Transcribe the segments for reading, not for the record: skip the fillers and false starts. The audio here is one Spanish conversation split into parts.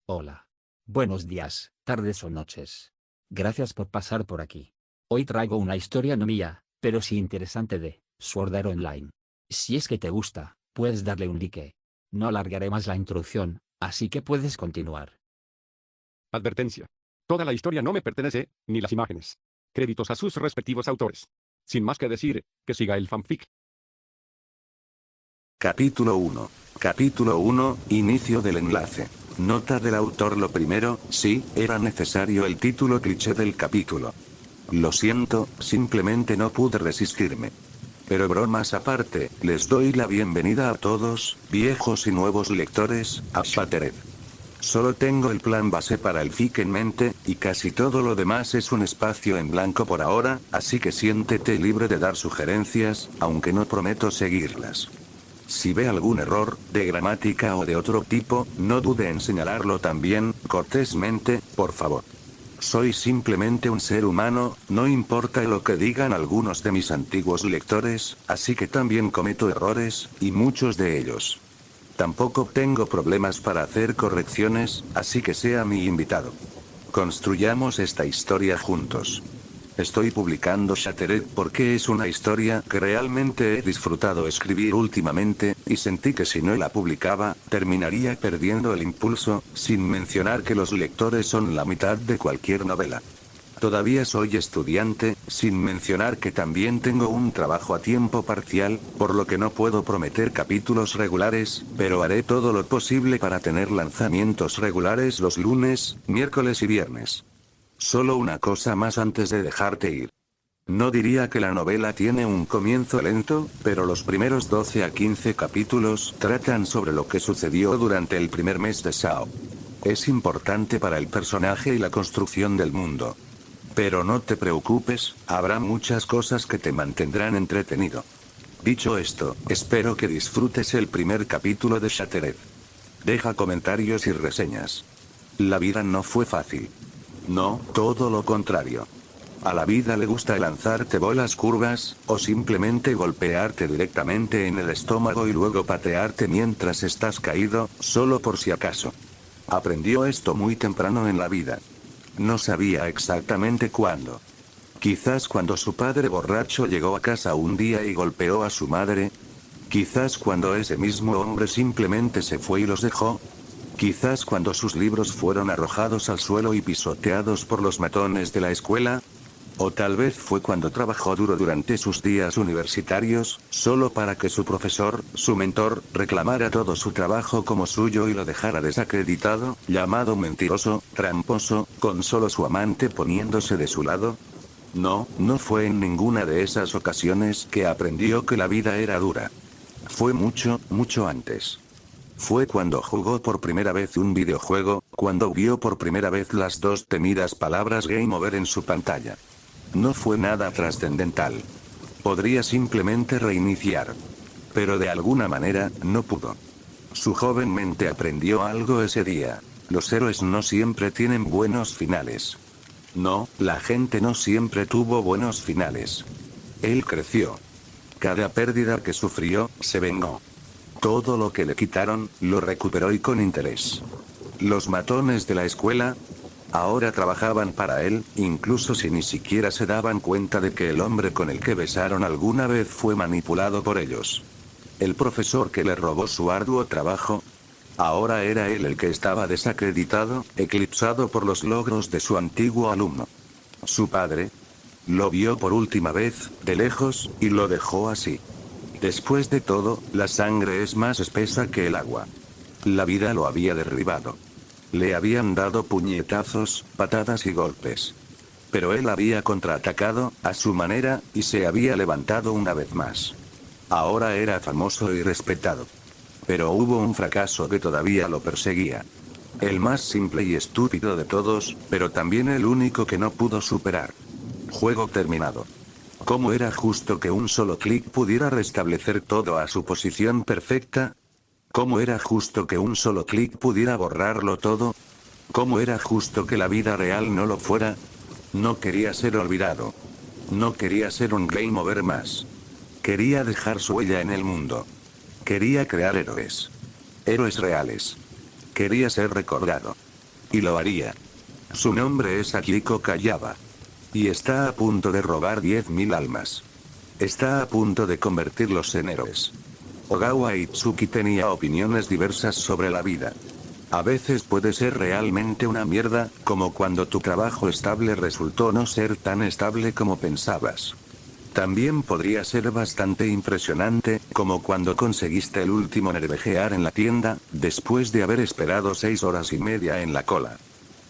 Hola. Buenos días, tardes o noches. Gracias por pasar por aquí. Hoy traigo una historia no mía, pero sí interesante de Sword Art Online. Si es que te gusta, puedes darle un like. No alargaré más la introducción, así que puedes continuar. Advertencia. Toda la historia no me pertenece, ni las imágenes. Créditos a sus respectivos autores. Sin más que decir, que siga el fanfic. Capítulo 1. Capítulo 1, inicio del enlace. Nota del autor. Lo primero, sí, era necesario el título cliché del capítulo. Lo siento, simplemente no pude resistirme. Pero bromas aparte, les doy la bienvenida a todos, viejos y nuevos lectores, a Shattered. Solo tengo el plan base para el fic en mente, y casi todo lo demás es un espacio en blanco por ahora, así que siéntete libre de dar sugerencias, aunque no prometo seguirlas. Si ve algún error, de gramática o de otro tipo, no dude en señalarlo también, cortésmente, por favor. Soy simplemente un ser humano, no importa lo que digan algunos de mis antiguos lectores, así que también cometo errores, y muchos de ellos. Tampoco tengo problemas para hacer correcciones, así que sea mi invitado. Construyamos esta historia juntos. Estoy publicando Shattered porque es una historia que realmente he disfrutado escribir últimamente, y sentí que si no la publicaba, terminaría perdiendo el impulso, sin mencionar que los lectores son la mitad de cualquier novela. Todavía soy estudiante, sin mencionar que también tengo un trabajo a tiempo parcial, por lo que no puedo prometer capítulos regulares, pero haré todo lo posible para tener lanzamientos regulares los lunes, miércoles y viernes. Solo una cosa más antes de dejarte ir. No diría que la novela tiene un comienzo lento, pero los primeros 12 a 15 capítulos tratan sobre lo que sucedió durante el primer mes de Sao. Es importante para el personaje y la construcción del mundo. Pero no te preocupes, habrá muchas cosas que te mantendrán entretenido. Dicho esto, espero que disfrutes el primer capítulo de Shattered. Deja comentarios y reseñas. La vida no fue fácil. No, todo lo contrario. A la vida le gusta lanzarte bolas curvas, o simplemente golpearte directamente en el estómago y luego patearte mientras estás caído, solo por si acaso. Aprendió esto muy temprano en la vida. No sabía exactamente cuándo. Quizás cuando su padre borracho llegó a casa un día y golpeó a su madre. Quizás cuando ese mismo hombre simplemente se fue y los dejó. Quizás cuando sus libros fueron arrojados al suelo y pisoteados por los matones de la escuela. O tal vez fue cuando trabajó duro durante sus días universitarios, solo para que su profesor, su mentor, reclamara todo su trabajo como suyo y lo dejara desacreditado, llamado mentiroso, tramposo, con solo su amante poniéndose de su lado. No, no fue en ninguna de esas ocasiones que aprendió que la vida era dura. Fue mucho, mucho antes. Fue cuando jugó por primera vez un videojuego, cuando vio por primera vez las dos temidas palabras Game Over en su pantalla. No fue nada trascendental. Podría simplemente reiniciar. Pero de alguna manera, no pudo. Su joven mente aprendió algo ese día. Los héroes no siempre tienen buenos finales. No, la gente no siempre tuvo buenos finales. Él creció. Cada pérdida que sufrió, se vengó. Todo lo que le quitaron, lo recuperó y con interés. Los matones de la escuela, ahora trabajaban para él, incluso si ni siquiera se daban cuenta de que el hombre con el que besaron alguna vez fue manipulado por ellos. El profesor que le robó su arduo trabajo, ahora era él el que estaba desacreditado, eclipsado por los logros de su antiguo alumno. Su padre lo vio por última vez, de lejos, y lo dejó así. Después de todo, la sangre es más espesa que el agua. La vida lo había derribado. Le habían dado puñetazos, patadas y golpes. Pero él había contraatacado, a su manera, y se había levantado una vez más. Ahora era famoso y respetado. Pero hubo un fracaso que todavía lo perseguía. El más simple y estúpido de todos, pero también el único que no pudo superar. Juego terminado. ¿Cómo era justo que un solo clic pudiera restablecer todo a su posición perfecta? ¿Cómo era justo que un solo clic pudiera borrarlo todo? ¿Cómo era justo que la vida real no lo fuera? No quería ser olvidado. No quería ser un Game Over más. Quería dejar su huella en el mundo. Quería crear héroes. Héroes reales. Quería ser recordado. Y lo haría. Su nombre es Akihiko Kayaba. Y está a punto de robar 10.000 almas. Está a punto de convertirlos en héroes. Ogawa Itsuki tenía opiniones diversas sobre la vida. A veces puede ser realmente una mierda, como cuando tu trabajo estable resultó no ser tan estable como pensabas. También podría ser bastante impresionante, como cuando conseguiste el último nervejear en la tienda, después de haber esperado 6 horas y media en la cola.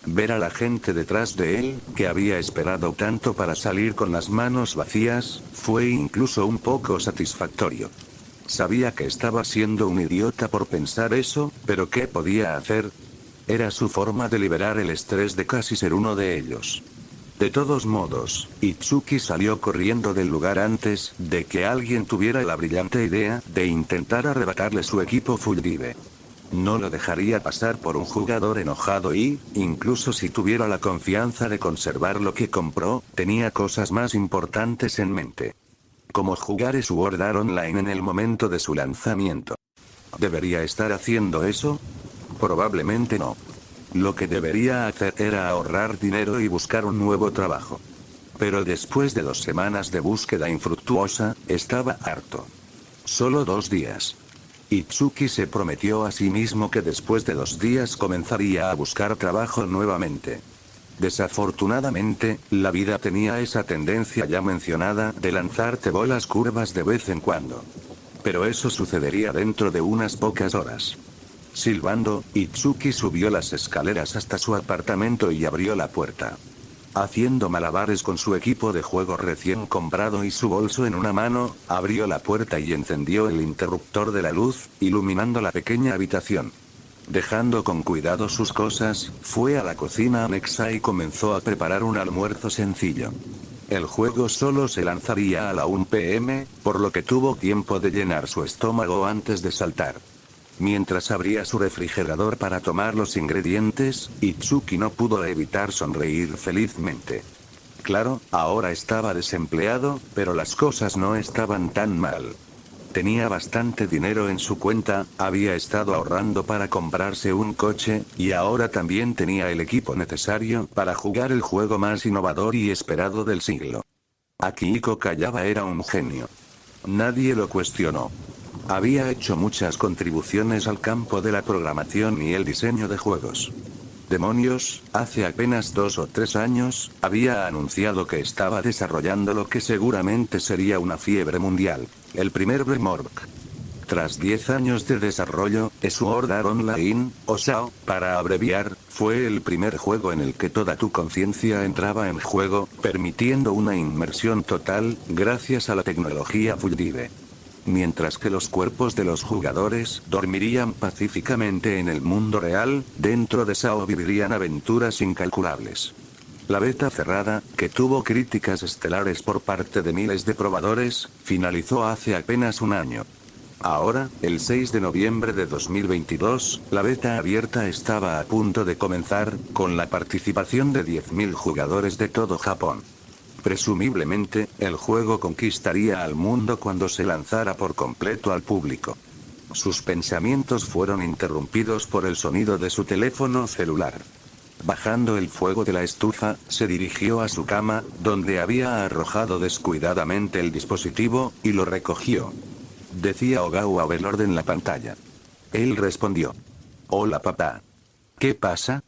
Ver a la gente detrás de él, que había esperado tanto para salir con las manos vacías, fue incluso un poco satisfactorio. Sabía que estaba siendo un idiota por pensar eso, pero ¿qué podía hacer? Era su forma de liberar el estrés de casi ser uno de ellos. De todos modos, Itsuki salió corriendo del lugar antes de que alguien tuviera la brillante idea de intentar arrebatarle su equipo Fulldive. No lo dejaría pasar por un jugador enojado y, incluso si tuviera la confianza de conservar lo que compró, tenía cosas más importantes en mente. Como jugar Sword Art Online en el momento de su lanzamiento. ¿Debería estar haciendo eso? Probablemente no. Lo que debería hacer era ahorrar dinero y buscar un nuevo trabajo. Pero después de 2 semanas de búsqueda infructuosa, estaba harto. Solo 2 días. Itsuki se prometió a sí mismo que después de 2 días comenzaría a buscar trabajo nuevamente. Desafortunadamente, la vida tenía esa tendencia ya mencionada de lanzarte bolas curvas de vez en cuando. Pero eso sucedería dentro de unas pocas horas. Silbando, Itsuki subió las escaleras hasta su apartamento y abrió la puerta. Haciendo malabares con su equipo de juego recién comprado y su bolso en una mano, abrió la puerta y encendió el interruptor de la luz, iluminando la pequeña habitación. Dejando con cuidado sus cosas, fue a la cocina anexa y comenzó a preparar un almuerzo sencillo. El juego solo se lanzaría a la 1 p.m., por lo que tuvo tiempo de llenar su estómago antes de saltar. Mientras abría su refrigerador para tomar los ingredientes, Itsuki no pudo evitar sonreír felizmente. Claro, ahora estaba desempleado, pero las cosas no estaban tan mal. Tenía bastante dinero en su cuenta, había estado ahorrando para comprarse un coche, y ahora también tenía el equipo necesario para jugar el juego más innovador y esperado del siglo. Akihiko Kayaba era un genio. Nadie lo cuestionó. Había hecho muchas contribuciones al campo de la programación y el diseño de juegos. Demonios, hace apenas 2 o 3 años, había anunciado que estaba desarrollando lo que seguramente sería una fiebre mundial, el primer Grimork. Tras 10 años de desarrollo, Sword Art Online, o SAO, para abreviar, fue el primer juego en el que toda tu conciencia entraba en juego, permitiendo una inmersión total, gracias a la tecnología Fulldive. Mientras que los cuerpos de los jugadores dormirían pacíficamente en el mundo real, dentro de SAO vivirían aventuras incalculables. La beta cerrada, que tuvo críticas estelares por parte de miles de probadores, finalizó hace apenas un año. Ahora, el 6 de noviembre de 2022, la beta abierta estaba a punto de comenzar, con la participación de 10.000 jugadores de todo Japón. Presumiblemente, el juego conquistaría al mundo cuando se lanzara por completo al público. Sus pensamientos fueron interrumpidos por el sonido de su teléfono celular. Bajando el fuego de la estufa, se dirigió a su cama, donde había arrojado descuidadamente el dispositivo, y lo recogió. Decía Ogawa Overlord en la pantalla. Él respondió. Hola papá. ¿Qué pasa?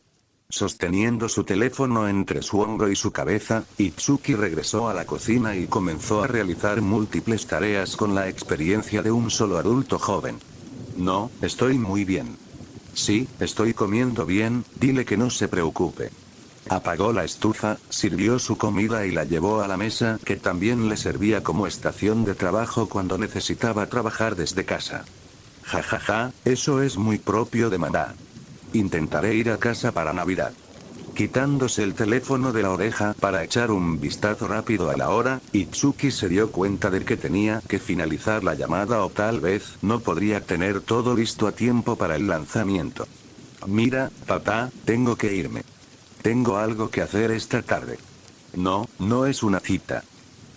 Sosteniendo su teléfono entre su hombro y su cabeza, Itsuki regresó a la cocina y comenzó a realizar múltiples tareas con la experiencia de un solo adulto joven. No, estoy muy bien. Sí, estoy comiendo bien, dile que no se preocupe. Apagó la estufa, sirvió su comida y la llevó a la mesa, que también le servía como estación de trabajo cuando necesitaba trabajar desde casa. Jajaja, eso es muy propio de mamá. Intentaré ir a casa para Navidad. Quitándose el teléfono de la oreja para echar un vistazo rápido a la hora, Itsuki se dio cuenta de que tenía que finalizar la llamada o tal vez no podría tener todo listo a tiempo para el lanzamiento. Mira, papá, tengo que irme. Tengo algo que hacer esta tarde. No, no es una cita.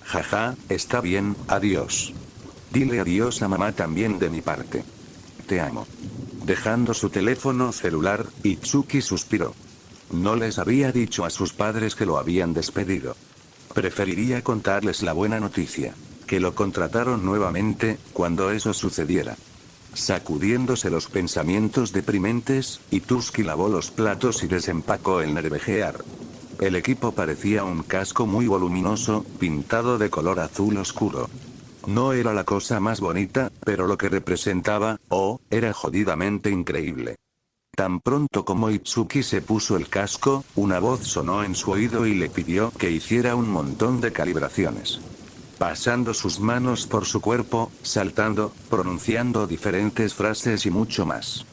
Jaja, está bien, adiós. Dile adiós a mamá también de mi parte. Te amo. Dejando su teléfono celular, Itsuki suspiró. No les había dicho a sus padres que lo habían despedido. Preferiría contarles la buena noticia. Que lo contrataron nuevamente, cuando eso sucediera. Sacudiéndose los pensamientos deprimentes, Itsuki lavó los platos y desempacó el nervejear. El equipo parecía un casco muy voluminoso, pintado de color azul oscuro. No era la cosa más bonita, pero lo que representaba, era jodidamente increíble. Tan pronto como Itsuki se puso el casco, una voz sonó en su oído y le pidió que hiciera un montón de calibraciones. Pasando sus manos por su cuerpo, saltando, pronunciando diferentes frases y mucho más.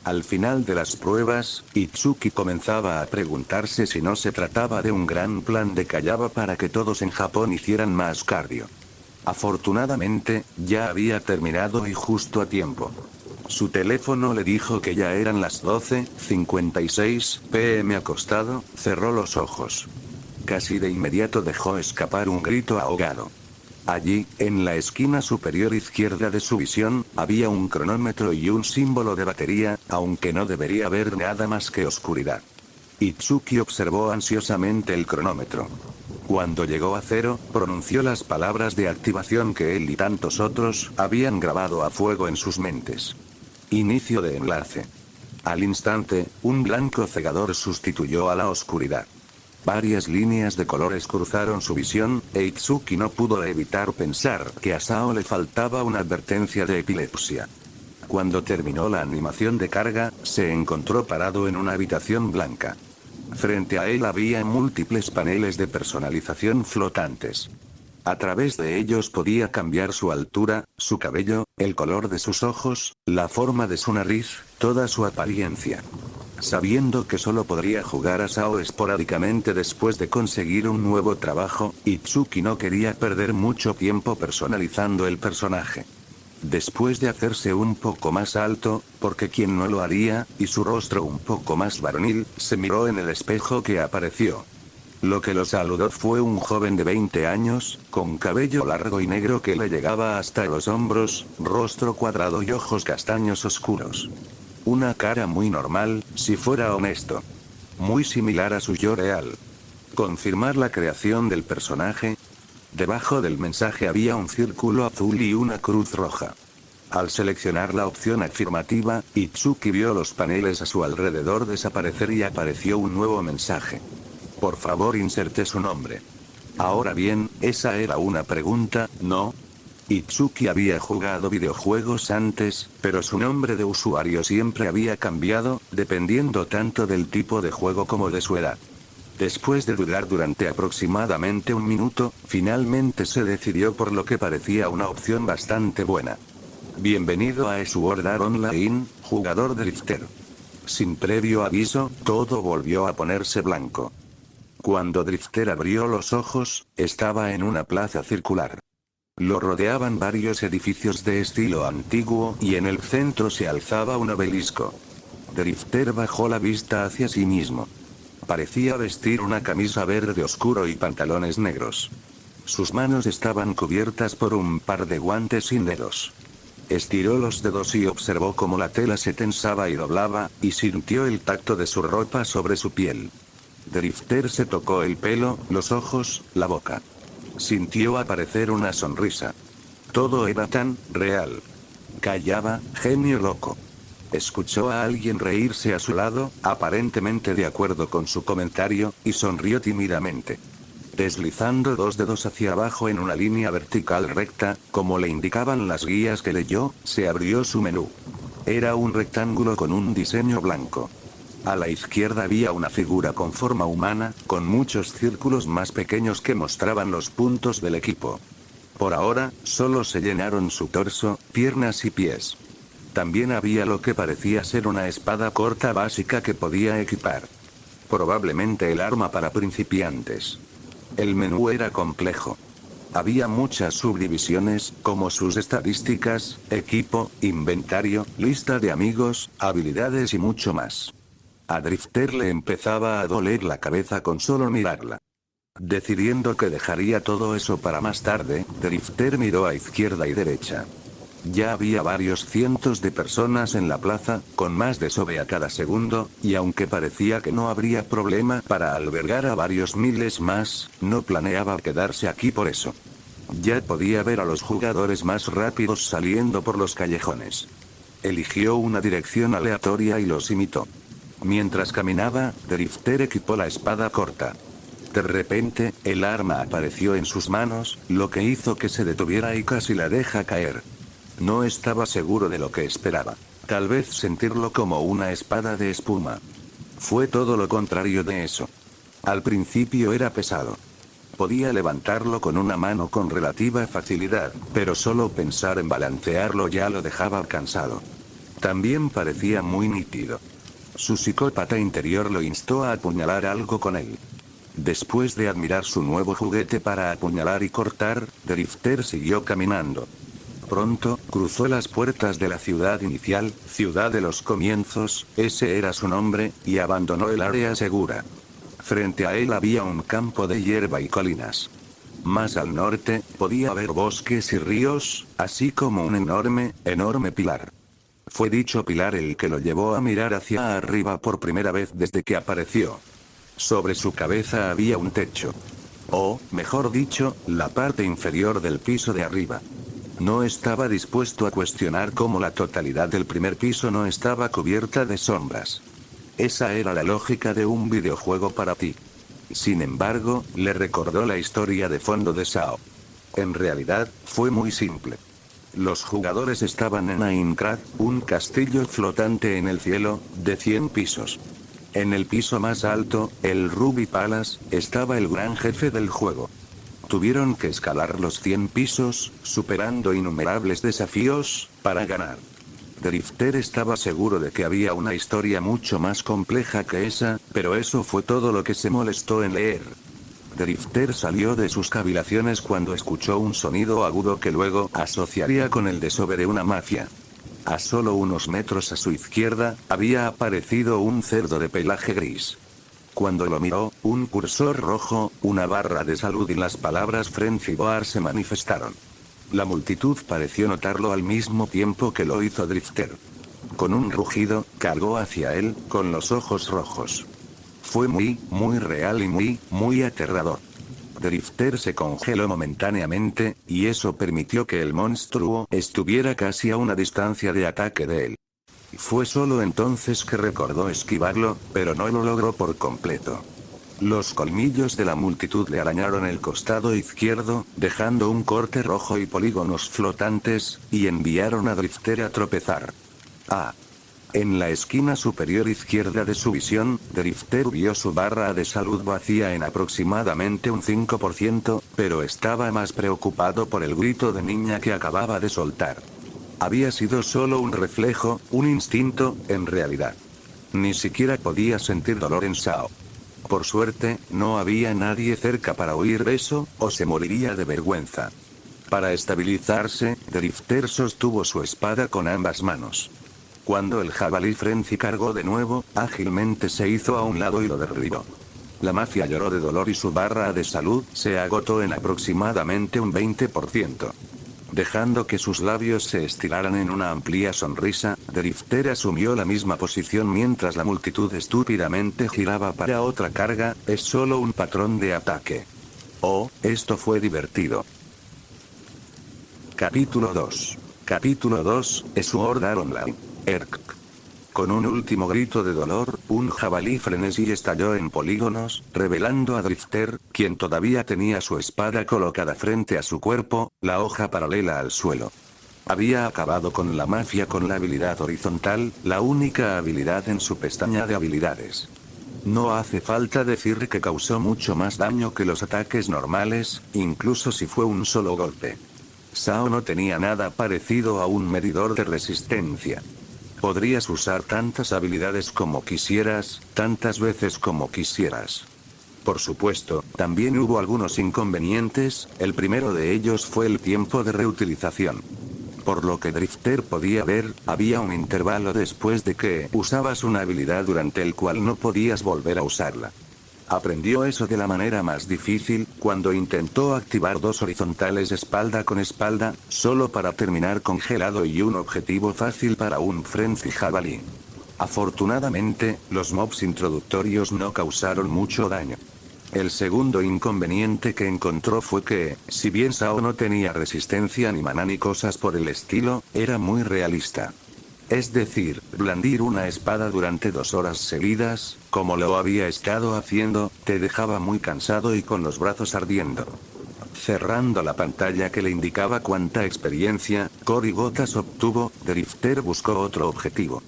Al final de las pruebas, Itsuki comenzaba a preguntarse si no se trataba de un gran plan de Kayaba para que todos en Japón hicieran más cardio. Afortunadamente, ya había terminado y justo a tiempo. Su teléfono le dijo que ya eran las 12:56 p.m. Acostado, cerró los ojos. Casi de inmediato dejó escapar un grito ahogado. Allí, en la esquina superior izquierda de su visión, había un cronómetro y un símbolo de batería, aunque no debería haber nada más que oscuridad. Itsuki observó ansiosamente el cronómetro. Cuando llegó a 0, pronunció las palabras de activación que él y tantos otros habían grabado a fuego en sus mentes. Inicio de enlace. Al instante, un blanco cegador sustituyó a la oscuridad. Varias líneas de colores cruzaron su visión, e Itsuki no pudo evitar pensar que a Sao le faltaba una advertencia de epilepsia. Cuando terminó la animación de carga, se encontró parado en una habitación blanca. Frente a él había múltiples paneles de personalización flotantes. A través de ellos podía cambiar su altura, su cabello, el color de sus ojos, la forma de su nariz, toda su apariencia. Sabiendo que solo podría jugar a Sao esporádicamente después de conseguir un nuevo trabajo, Itsuki no quería perder mucho tiempo personalizando el personaje. Después de hacerse un poco más alto, porque quien no lo haría, y su rostro un poco más varonil, se miró en el espejo que apareció. Lo que lo saludó fue un joven de 20 años, con cabello largo y negro que le llegaba hasta los hombros, rostro cuadrado y ojos castaños oscuros. Una cara muy normal, si fuera honesto. Muy similar a su yo real. Confirmar la creación del personaje. Debajo del mensaje había un círculo azul y una cruz roja. Al seleccionar la opción afirmativa, Itsuki vio los paneles a su alrededor desaparecer y apareció un nuevo mensaje. Por favor, inserte su nombre. Ahora bien, esa era una pregunta, ¿no? Itsuki había jugado videojuegos antes, pero su nombre de usuario siempre había cambiado, dependiendo tanto del tipo de juego como de su edad. Después de dudar durante aproximadamente un minuto, finalmente se decidió por lo que parecía una opción bastante buena. Bienvenido a Sword Art Online, jugador Drifter. Sin previo aviso, todo volvió a ponerse blanco. Cuando Drifter abrió los ojos, estaba en una plaza circular. Lo rodeaban varios edificios de estilo antiguo y en el centro se alzaba un obelisco. Drifter bajó la vista hacia sí mismo. Parecía vestir una camisa verde oscuro y pantalones negros. Sus manos estaban cubiertas por un par de guantes sin dedos. Estiró los dedos y observó cómo la tela se tensaba y doblaba, y sintió el tacto de su ropa sobre su piel. Drifter se tocó el pelo, los ojos, la boca. Sintió aparecer una sonrisa. Todo era tan real. Kayaba, genio loco. Escuchó a alguien reírse a su lado, aparentemente de acuerdo con su comentario, y sonrió tímidamente. Deslizando dos dedos hacia abajo en una línea vertical recta, como le indicaban las guías que leyó, se abrió su menú. Era un rectángulo con un diseño blanco. A la izquierda había una figura con forma humana, con muchos círculos más pequeños que mostraban los puntos del equipo. Por ahora, solo se llenaron su torso, piernas y pies. También había lo que parecía ser una espada corta básica que podía equipar. Probablemente el arma para principiantes. El menú era complejo. Había muchas subdivisiones, como sus estadísticas, equipo, inventario, lista de amigos, habilidades y mucho más. A Drifter le empezaba a doler la cabeza con solo mirarla. Decidiendo que dejaría todo eso para más tarde, Drifter miró a izquierda y derecha. Ya había varios cientos de personas en la plaza, con más de SOBE a cada segundo, y aunque parecía que no habría problema para albergar a varios miles más, no planeaba quedarse aquí por eso. Ya podía ver a los jugadores más rápidos saliendo por los callejones. Eligió una dirección aleatoria y los imitó. Mientras caminaba, Drifter equipó la espada corta. De repente, el arma apareció en sus manos, lo que hizo que se detuviera y casi la deja caer. No estaba seguro de lo que esperaba. Tal vez sentirlo como una espada de espuma. Fue todo lo contrario de eso. Al principio era pesado. Podía levantarlo con una mano con relativa facilidad, pero solo pensar en balancearlo ya lo dejaba cansado. También parecía muy nítido. Su psicópata interior lo instó a apuñalar algo con él. Después de admirar su nuevo juguete para apuñalar y cortar, Drifter siguió caminando. Pronto, cruzó las puertas de la ciudad inicial, ciudad de los comienzos, ese era su nombre, y abandonó el área segura. Frente a él había un campo de hierba y colinas. Más al norte, podía ver bosques y ríos, así como un enorme pilar. Fue dicho pilar el que lo llevó a mirar hacia arriba por primera vez desde que apareció. Sobre su cabeza había un techo. O, mejor dicho, la parte inferior del piso de arriba. No estaba dispuesto a cuestionar cómo la totalidad del primer piso no estaba cubierta de sombras. Esa era la lógica de un videojuego para ti. Sin embargo, le recordó la historia de fondo de Sao. En realidad, fue muy simple. Los jugadores estaban en Aincrad, un castillo flotante en el cielo, de 100 pisos. En el piso más alto, el Ruby Palace, estaba el gran jefe del juego. Tuvieron que escalar los 100 pisos, superando innumerables desafíos, para ganar. Drifter estaba seguro de que había una historia mucho más compleja que esa, pero eso fue todo lo que se molestó en leer. Drifter salió de sus cavilaciones cuando escuchó un sonido agudo que luego asociaría con el desove de una mafia. A solo unos metros a su izquierda, había aparecido un cerdo de pelaje gris. Cuando lo miró, un cursor rojo, una barra de salud y las palabras Friendly Boar se manifestaron. La multitud pareció notarlo al mismo tiempo que lo hizo Drifter. Con un rugido, cargó hacia él, con los ojos rojos. Fue muy real y muy aterrador. Drifter se congeló momentáneamente, y eso permitió que el monstruo estuviera casi a una distancia de ataque de él. Fue solo entonces que recordó esquivarlo, pero no lo logró por completo. Los colmillos de la multitud le arañaron el costado izquierdo, dejando un corte rojo y polígonos flotantes, y enviaron a Drifter a tropezar. En la esquina superior izquierda de su visión, Drifter vio su barra de salud vacía en aproximadamente un 5%, pero estaba más preocupado por el grito de niña que acababa de soltar. Había sido solo un reflejo, un instinto, en realidad. Ni siquiera podía sentir dolor en Sao. Por suerte, no había nadie cerca para oír eso, o se moriría de vergüenza. Para estabilizarse, Drifter sostuvo su espada con ambas manos. Cuando el jabalí Frenzy cargó de nuevo, ágilmente se hizo a un lado y lo derribó. La mafia lloró de dolor y su barra de salud se agotó en aproximadamente un 20%. Dejando que sus labios se estiraran en una amplia sonrisa, Drifter asumió la misma posición mientras la multitud estúpidamente giraba para otra carga, es solo un patrón de ataque. Oh, esto fue divertido. Capítulo 2. Capítulo 2, Sword Art Online. Erk. Con un último grito de dolor, un jabalí frenesí estalló en polígonos, revelando a Drifter, quien todavía tenía su espada colocada frente a su cuerpo, la hoja paralela al suelo. Había acabado con la mafia con la habilidad horizontal, la única habilidad en su pestaña de habilidades. No hace falta decir que causó mucho más daño que los ataques normales, incluso si fue un solo golpe. Sao no tenía nada parecido a un medidor de resistencia. Podrías usar tantas habilidades como quisieras, tantas veces como quisieras. Por supuesto, también hubo algunos inconvenientes, el primero de ellos fue el tiempo de reutilización. Por lo que Drifter podía ver, había un intervalo después de que usabas una habilidad durante el cual no podías volver a usarla. Aprendió eso de la manera más difícil, cuando intentó activar 2 horizontales espalda con espalda, solo para terminar congelado y un objetivo fácil para un Frenzy Jabalí. Afortunadamente, los mobs introductorios no causaron mucho daño. El segundo inconveniente que encontró fue que, si bien Sao no tenía resistencia ni maná ni cosas por el estilo, era muy realista. Es decir, blandir una espada durante 2 horas seguidas, como lo había estado haciendo, te dejaba muy cansado y con los brazos ardiendo. Cerrando la pantalla que le indicaba cuánta experiencia, Cory Gotas obtuvo, Drifter buscó otro objetivo.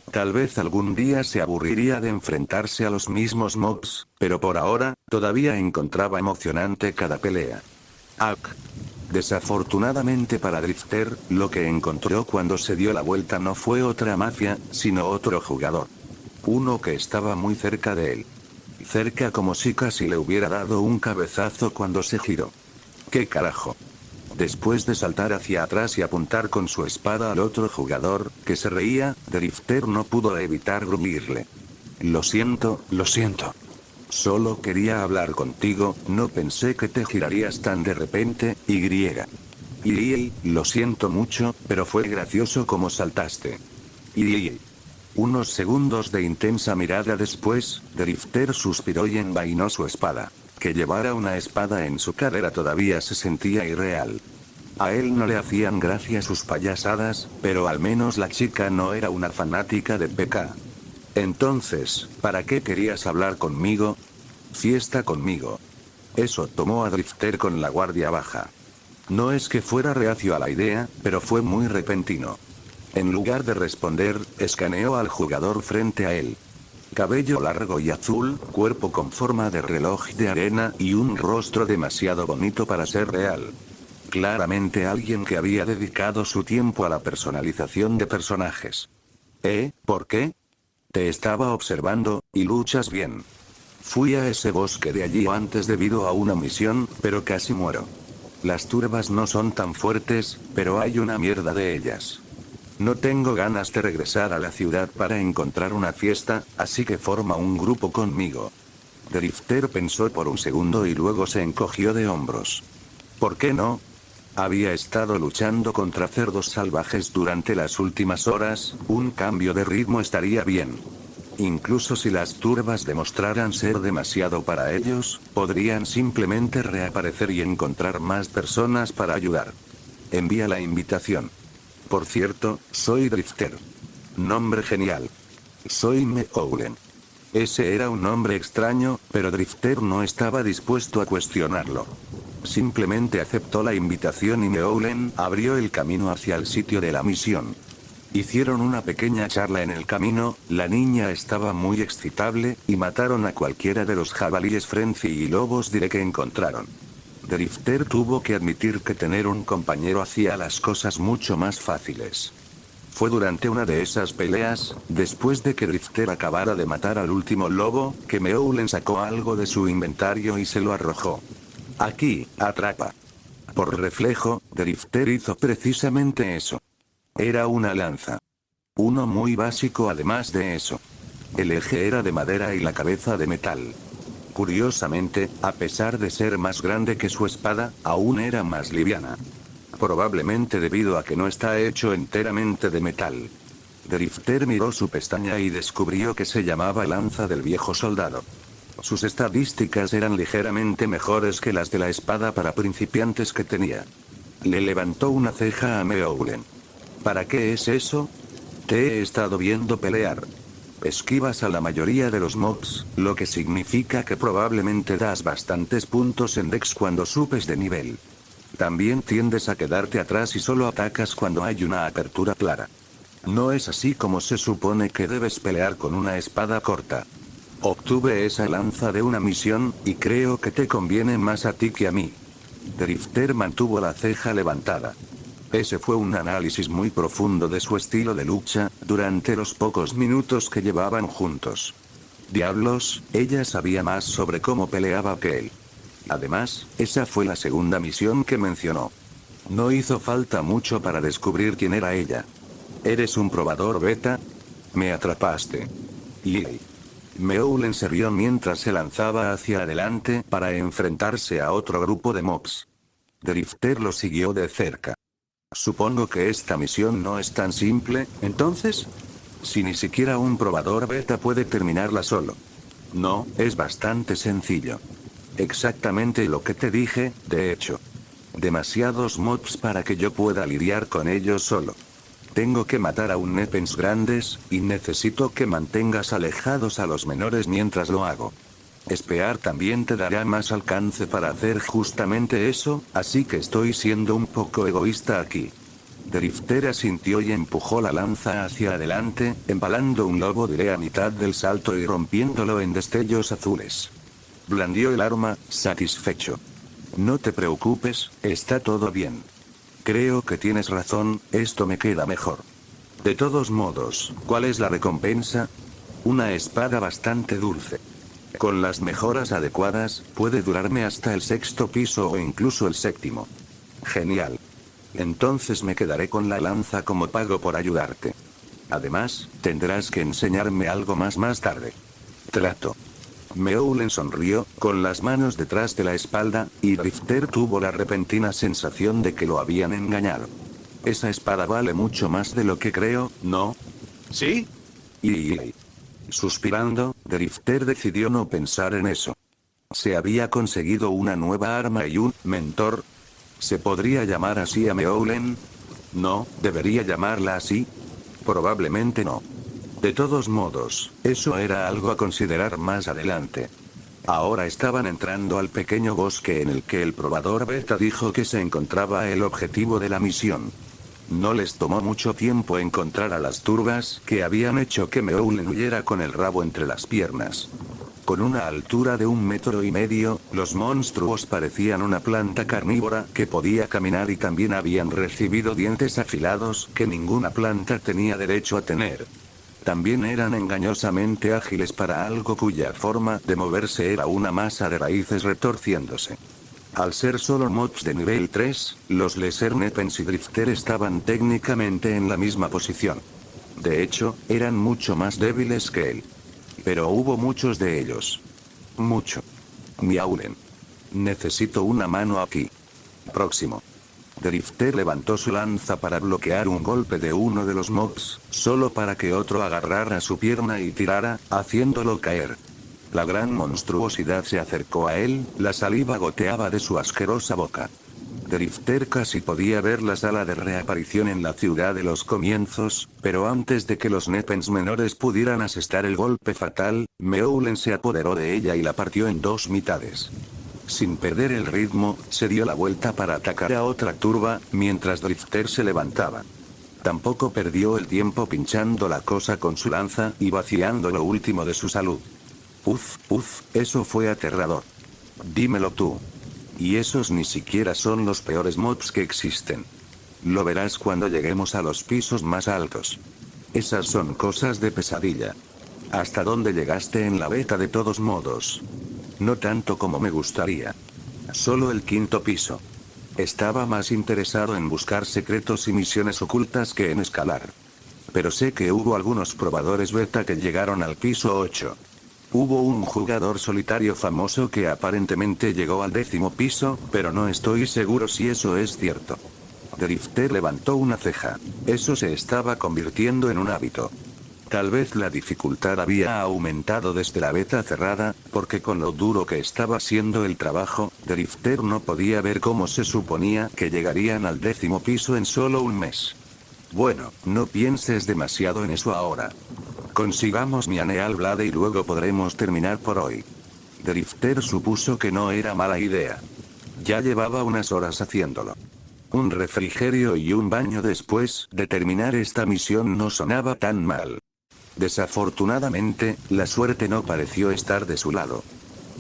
Tal vez algún día se aburriría de enfrentarse a los mismos mobs, pero por ahora, todavía encontraba emocionante cada pelea. Desafortunadamente para Drifter, lo que encontró cuando se dio la vuelta no fue otra mafia, sino otro jugador. Uno que estaba muy cerca de él. Cerca como si casi le hubiera dado un cabezazo cuando se giró. ¿Qué carajo? Después de saltar hacia atrás y apuntar con su espada al otro jugador, que se reía, Drifter no pudo evitar gruñirle. Lo siento. Solo quería hablar contigo, no pensé que te girarías tan de repente, Y lo siento mucho, pero fue gracioso como saltaste. Unos segundos de intensa mirada después, Drifter suspiró y envainó su espada. Que llevara una espada en su cadera todavía se sentía irreal. A él no le hacían gracia sus payasadas, pero al menos la chica no era una fanática de PK. Entonces, ¿para qué querías hablar conmigo? Fiesta conmigo. Eso tomó a Drifter con la guardia baja. No es que fuera reacio a la idea, pero fue muy repentino. En lugar de responder, escaneó al jugador frente a él. Cabello largo y azul, cuerpo con forma de reloj de arena y un rostro demasiado bonito para ser real. Claramente alguien que había dedicado su tiempo a la personalización de personajes. ¿Por qué? Te estaba observando, y luchas bien. Fui a ese bosque de allí antes debido a una misión, pero casi muero. Las turbas no son tan fuertes, pero hay una mierda de ellas. No tengo ganas de regresar a la ciudad para encontrar una fiesta, así que forma un grupo conmigo. Drifter pensó por un segundo y luego se encogió de hombros. ¿Por qué no? Había estado luchando contra cerdos salvajes durante las últimas horas, un cambio de ritmo estaría bien. Incluso si las turbas demostraran ser demasiado para ellos, podrían simplemente reaparecer y encontrar más personas para ayudar. Envía la invitación. Por cierto, soy Drifter. Nombre genial. Soy Meowlen. Ese era un nombre extraño, pero Drifter no estaba dispuesto a cuestionarlo. Simplemente aceptó la invitación y Meowlen abrió el camino hacia el sitio de la misión. Hicieron una pequeña charla en el camino, la niña estaba muy excitable, y mataron a cualquiera de los jabalíes Frenzy y lobos diré que encontraron. Drifter tuvo que admitir que tener un compañero hacía las cosas mucho más fáciles. Fue durante una de esas peleas, después de que Drifter acabara de matar al último lobo, que Meowlen sacó algo de su inventario y se lo arrojó. Aquí, atrapa. Por reflejo, Drifter hizo precisamente eso. Era una lanza. Uno muy básico además de eso. El eje era de madera y la cabeza de metal. Curiosamente, a pesar de ser más grande que su espada, aún era más liviana. Probablemente debido a que no está hecho enteramente de metal. Drifter miró su pestaña y descubrió que se llamaba lanza del viejo soldado. Sus estadísticas eran ligeramente mejores que las de la espada para principiantes que tenía. Le levantó una ceja a Meowlen. ¿Para qué es eso? Te he estado viendo pelear. Esquivas a la mayoría de los mobs, lo que significa que probablemente das bastantes puntos en Dex cuando subes de nivel. También tiendes a quedarte atrás y solo atacas cuando hay una apertura clara. No es así como se supone que debes pelear con una espada corta. Obtuve esa lanza de una misión, y creo que te conviene más a ti que a mí. Drifter mantuvo la ceja levantada. Ese fue un análisis muy profundo de su estilo de lucha, durante los pocos minutos que llevaban juntos. Diablos, ella sabía más sobre cómo peleaba que él. Además, esa fue la segunda misión que mencionó. No hizo falta mucho para descubrir quién era ella. ¿Eres un probador beta? Me atrapaste. Meowlen se rió mientras se lanzaba hacia adelante para enfrentarse a otro grupo de mobs. Drifter lo siguió de cerca. Supongo que esta misión no es tan simple, entonces. Si ni siquiera un probador beta puede terminarla solo. No, es bastante sencillo. Exactamente lo que te dije, de hecho. Demasiados mobs para que yo pueda lidiar con ellos solo. Tengo que matar a un Nepens grandes, y necesito que mantengas alejados a los menores mientras lo hago. Espear también te dará más alcance para hacer justamente eso, así que estoy siendo un poco egoísta aquí. Drifter asintió y empujó la lanza hacia adelante, empalando un lobo diré a mitad del salto y rompiéndolo en destellos azules. Blandió el arma, satisfecho. No te preocupes, está todo bien. Creo que tienes razón, esto me queda mejor. De todos modos, ¿cuál es la recompensa? Una espada bastante dulce. Con las mejoras adecuadas, puede durarme hasta el 6º piso o incluso el 7º. Genial. Entonces me quedaré con la lanza como pago por ayudarte. Además, tendrás que enseñarme algo más tarde. Trato. Meowlen sonrió, con las manos detrás de la espalda, y Drifter tuvo la repentina sensación de que lo habían engañado. Esa espada vale mucho más de lo que creo, ¿no? ¿Sí? Y... Suspirando, Drifter decidió no pensar en eso. Se había conseguido una nueva arma y un mentor. ¿Se podría llamar así a Meowlen? No, ¿debería llamarla así? Probablemente no. De todos modos, eso era algo a considerar más adelante. Ahora estaban entrando al pequeño bosque en el que el probador beta dijo que se encontraba el objetivo de la misión. No les tomó mucho tiempo encontrar a las turbas que habían hecho que Meowlen huyera con el rabo entre las piernas. Con una altura de 1,5 metros, los monstruos parecían una planta carnívora que podía caminar y también habían recibido dientes afilados que ninguna planta tenía derecho a tener. También eran engañosamente ágiles para algo cuya forma de moverse era una masa de raíces retorciéndose. Al ser solo mobs de nivel 3, los Lesser Nepens y Drifter estaban técnicamente en la misma posición. De hecho, eran mucho más débiles que él. Pero hubo muchos de ellos. Mucho. Meowlen. Necesito una mano aquí. Próximo. Drifter levantó su lanza para bloquear un golpe de uno de los mobs, solo para que otro agarrara su pierna y tirara, haciéndolo caer. La gran monstruosidad se acercó a él, la saliva goteaba de su asquerosa boca. Drifter casi podía ver la sala de reaparición en la ciudad de los comienzos, pero antes de que los Nepens menores pudieran asestar el golpe fatal, Meowlen se apoderó de ella y la partió en 2 mitades. Sin perder el ritmo, se dio la vuelta para atacar a otra turba, mientras Drifter se levantaba. Tampoco perdió el tiempo pinchando la cosa con su lanza y vaciando lo último de su salud. Eso fue aterrador. Dímelo tú. Y esos ni siquiera son los peores mobs que existen. Lo verás cuando lleguemos a los pisos más altos. Esas son cosas de pesadilla. ¿Hasta dónde llegaste en la beta de todos modos? No tanto como me gustaría. Solo el 5º piso. Estaba más interesado en buscar secretos y misiones ocultas que en escalar. Pero sé que hubo algunos probadores beta que llegaron al piso 8. Hubo un jugador solitario famoso que aparentemente llegó al 10º piso, pero no estoy seguro si eso es cierto. Drifter levantó una ceja. Eso se estaba convirtiendo en un hábito. Tal vez la dificultad había aumentado desde la beta cerrada, porque con lo duro que estaba siendo el trabajo, Drifter no podía ver cómo se suponía que llegarían al 10º piso en solo un mes. Bueno, no pienses demasiado en eso ahora. Consigamos mi Aneal Blade y luego podremos terminar por hoy. Drifter supuso que no era mala idea. Ya llevaba unas horas haciéndolo. Un refrigerio y un baño después de terminar esta misión no sonaba tan mal. Desafortunadamente, la suerte no pareció estar de su lado.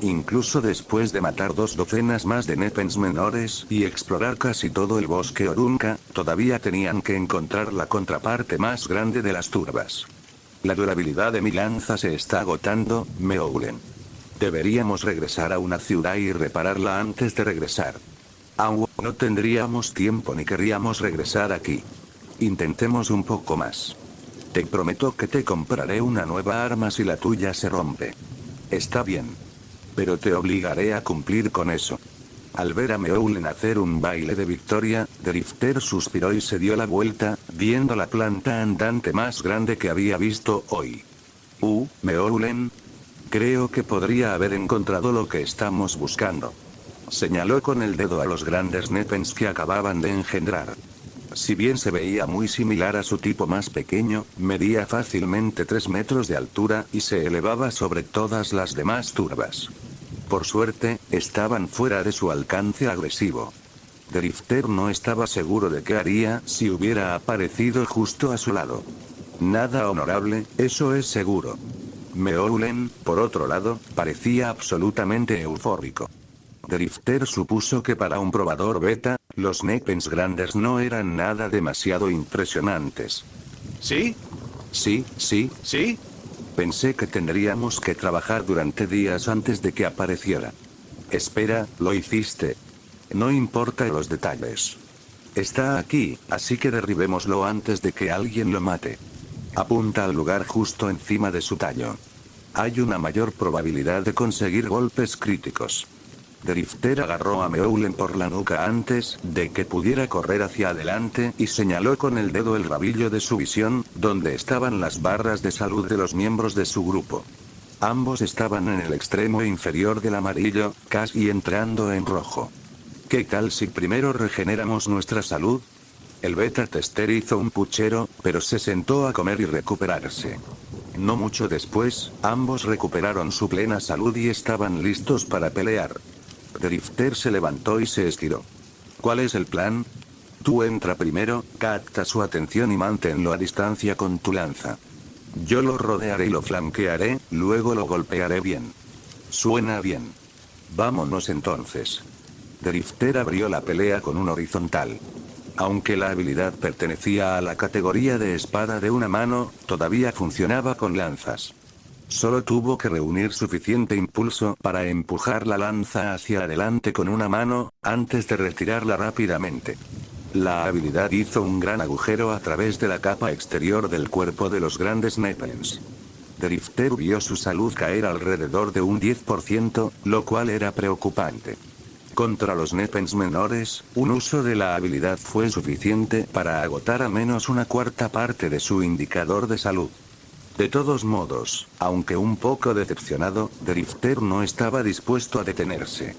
Incluso después de matar 2 docenas más de Nepens menores y explorar casi todo el bosque Orunca, todavía tenían que encontrar la contraparte más grande de las turbas. La durabilidad de mi lanza se está agotando, Meowlen. Deberíamos regresar a una ciudad y repararla antes de regresar. Aún no tendríamos tiempo ni querríamos regresar aquí. Intentemos un poco más. Te prometo que te compraré una nueva arma si la tuya se rompe. Está bien. Pero te obligaré a cumplir con eso. Al ver a Meowlen hacer un baile de victoria, Drifter suspiró y se dio la vuelta, viendo la planta andante más grande que había visto hoy. Meowlen. Creo que podría haber encontrado lo que estamos buscando. Señaló con el dedo a los grandes Nepens que acababan de engendrar. Si bien se veía muy similar a su tipo más pequeño, medía fácilmente 3 metros de altura y se elevaba sobre todas las demás turbas. Por suerte, estaban fuera de su alcance agresivo. Drifter no estaba seguro de qué haría si hubiera aparecido justo a su lado. Nada honorable, eso es seguro. Meowlen, por otro lado, parecía absolutamente eufórico. Drifter supuso que para un probador beta, los Nepens grandes no eran nada demasiado impresionantes. ¿Sí? Sí. ¿Sí? Pensé que tendríamos que trabajar durante días antes de que apareciera. Espera, lo hiciste. No importa los detalles. Está aquí, así que derribémoslo antes de que alguien lo mate. Apunta al lugar justo encima de su tallo. Hay una mayor probabilidad de conseguir golpes críticos. Drifter agarró a Meowlen por la nuca antes de que pudiera correr hacia adelante y señaló con el dedo el rabillo de su visión, donde estaban las barras de salud de los miembros de su grupo. Ambos estaban en el extremo inferior del amarillo, casi entrando en rojo. ¿Qué tal si primero regeneramos nuestra salud? El beta tester hizo un puchero, pero se sentó a comer y recuperarse. No mucho después, ambos recuperaron su plena salud y estaban listos para pelear. Drifter se levantó y se estiró. ¿Cuál es el plan? Tú entra primero, capta su atención y manténlo a distancia con tu lanza. Yo lo rodearé y lo flanquearé, luego lo golpearé bien. Suena bien. Vámonos entonces. Drifter abrió la pelea con un horizontal. Aunque la habilidad pertenecía a la categoría de espada de una mano, todavía funcionaba con lanzas. Solo tuvo que reunir suficiente impulso para empujar la lanza hacia adelante con una mano, antes de retirarla rápidamente. La habilidad hizo un gran agujero a través de la capa exterior del cuerpo de los grandes Nepens. Drifter vio su salud caer alrededor de un 10%, lo cual era preocupante. Contra los Nepens menores, un uso de la habilidad fue suficiente para agotar a menos una cuarta parte de su indicador de salud. De todos modos, aunque un poco decepcionado, Drifter no estaba dispuesto a detenerse.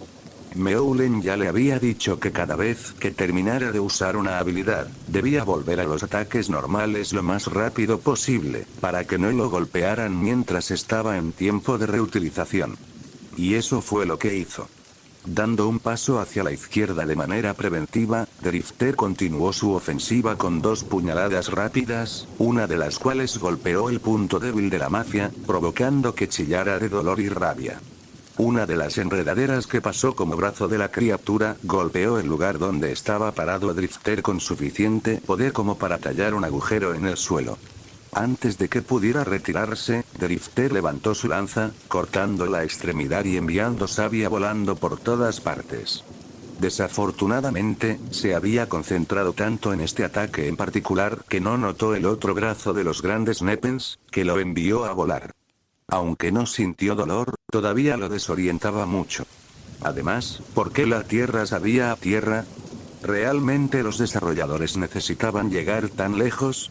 Meowlen ya le había dicho que cada vez que terminara de usar una habilidad, debía volver a los ataques normales lo más rápido posible, para que no lo golpearan mientras estaba en tiempo de reutilización. Y eso fue lo que hizo. Dando un paso hacia la izquierda de manera preventiva, Drifter continuó su ofensiva con 2 puñaladas rápidas, una de las cuales golpeó el punto débil de la mafia, provocando que chillara de dolor y rabia. Una de las enredaderas que pasó como brazo de la criatura, golpeó el lugar donde estaba parado Drifter con suficiente poder como para tallar un agujero en el suelo. Antes de que pudiera retirarse, Drifter levantó su lanza, cortando la extremidad y enviando savia volando por todas partes. Desafortunadamente, se había concentrado tanto en este ataque en particular que no notó el otro brazo de los grandes Nepens, que lo envió a volar. Aunque no sintió dolor, todavía lo desorientaba mucho. Además, ¿por qué la Tierra sabía a tierra? ¿Realmente los desarrolladores necesitaban llegar tan lejos?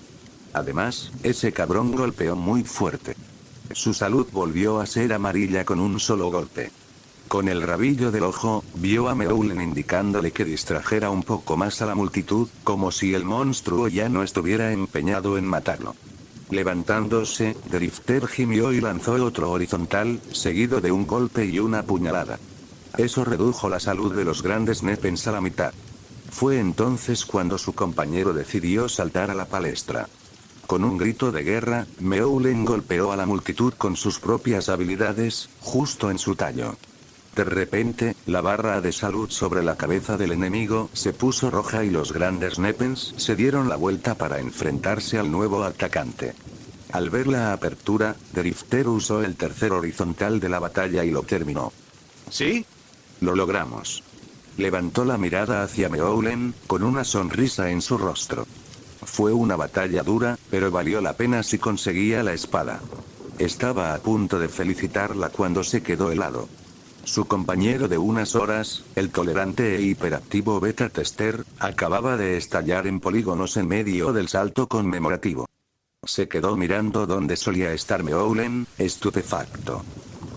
Además, ese cabrón golpeó muy fuerte. Su salud volvió a ser amarilla con un solo golpe. Con el rabillo del ojo, vio a Meowlen indicándole que distrajera un poco más a la multitud, como si el monstruo ya no estuviera empeñado en matarlo. Levantándose, Drifter gimió y lanzó otro horizontal, seguido de un golpe y una puñalada. Eso redujo la salud de los grandes Nepens a la mitad. Fue entonces cuando su compañero decidió saltar a la palestra. Con un grito de guerra, Meowlen golpeó a la multitud con sus propias habilidades, justo en su tallo. De repente, la barra de salud sobre la cabeza del enemigo se puso roja y los grandes Nepens se dieron la vuelta para enfrentarse al nuevo atacante. Al ver la apertura, Drifter usó el tercer horizontal de la batalla y lo terminó. ¿Sí? Lo logramos. Levantó la mirada hacia Meowlen, con una sonrisa en su rostro. Fue una batalla dura, pero valió la pena si conseguía la espada. Estaba a punto de felicitarla cuando se quedó helado. Su compañero de unas horas, el tolerante e hiperactivo beta tester, acababa de estallar en polígonos en medio del salto conmemorativo. Se quedó mirando donde solía estar Meowlen, estupefacto.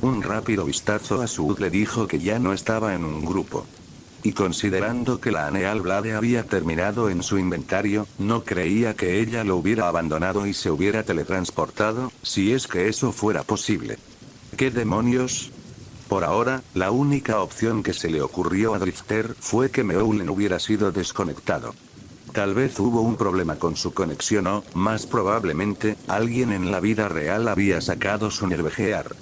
Un rápido vistazo a su HUD le dijo que ya no estaba en un grupo. Y considerando que la Aneal Blade había terminado en su inventario, no creía que ella lo hubiera abandonado y se hubiera teletransportado, si es que eso fuera posible. ¿Qué demonios? Por ahora, la única opción que se le ocurrió a Drifter fue que Meowlen hubiera sido desconectado. Tal vez hubo un problema con su conexión o, más probablemente, alguien en la vida real había sacado su nervejear.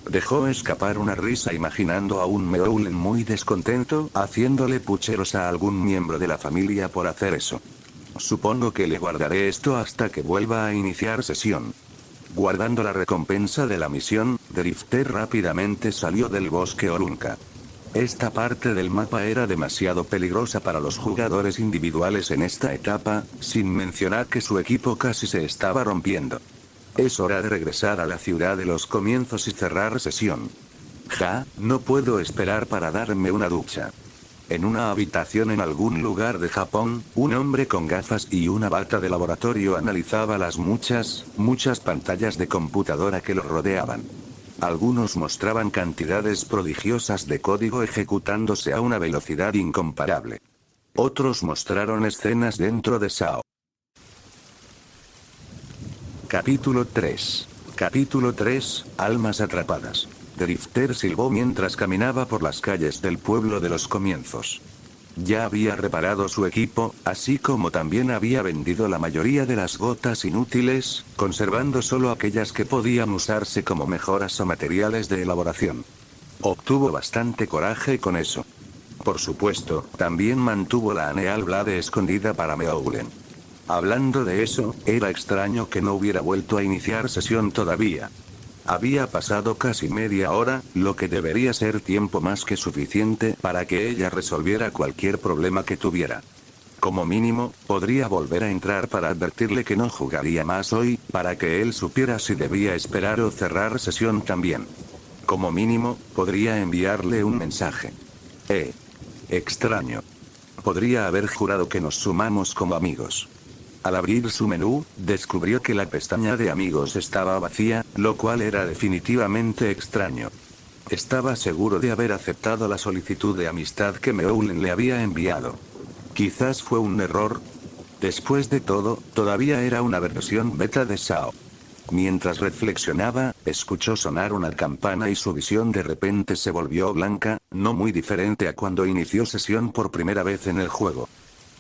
Dejó escapar una risa imaginando a un Meowlen muy descontento, haciéndole pucheros a algún miembro de la familia por hacer eso. Supongo que le guardaré esto hasta que vuelva a iniciar sesión. Guardando la recompensa de la misión, Drifter rápidamente salió del bosque Orunca. Esta parte del mapa era demasiado peligrosa para los jugadores individuales en esta etapa, sin mencionar que su equipo casi se estaba rompiendo. Es hora de regresar a la ciudad de los comienzos y cerrar sesión. No puedo esperar para darme una ducha. En una habitación en algún lugar de Japón, un hombre con gafas y una bata de laboratorio analizaba las muchas pantallas de computadora que lo rodeaban. Algunos mostraban cantidades prodigiosas de código ejecutándose a una velocidad incomparable. Otros mostraron escenas dentro de SAO. Capítulo 3. Capítulo 3, Almas atrapadas. Drifter silbó mientras caminaba por las calles del pueblo de los comienzos. Ya había reparado su equipo, así como también había vendido la mayoría de las gotas inútiles, conservando solo aquellas que podían usarse como mejoras o materiales de elaboración. Obtuvo bastante coraje con eso. Por supuesto, también mantuvo la Aneal Blade escondida para Meowlen. Hablando de eso, era extraño que no hubiera vuelto a iniciar sesión todavía. Había pasado casi media hora, lo que debería ser tiempo más que suficiente para que ella resolviera cualquier problema que tuviera. Como mínimo, podría volver a entrar para advertirle que no jugaría más hoy, para que él supiera si debía esperar o cerrar sesión también. Como mínimo, podría enviarle un mensaje. Extraño. Podría haber jurado que nos sumamos como amigos. Al abrir su menú, descubrió que la pestaña de amigos estaba vacía, lo cual era definitivamente extraño. Estaba seguro de haber aceptado la solicitud de amistad que Meowlen le había enviado. Quizás fue un error. Después de todo, todavía era una versión beta de SAO. Mientras reflexionaba, escuchó sonar una campana y su visión de repente se volvió blanca, no muy diferente a cuando inició sesión por primera vez en el juego.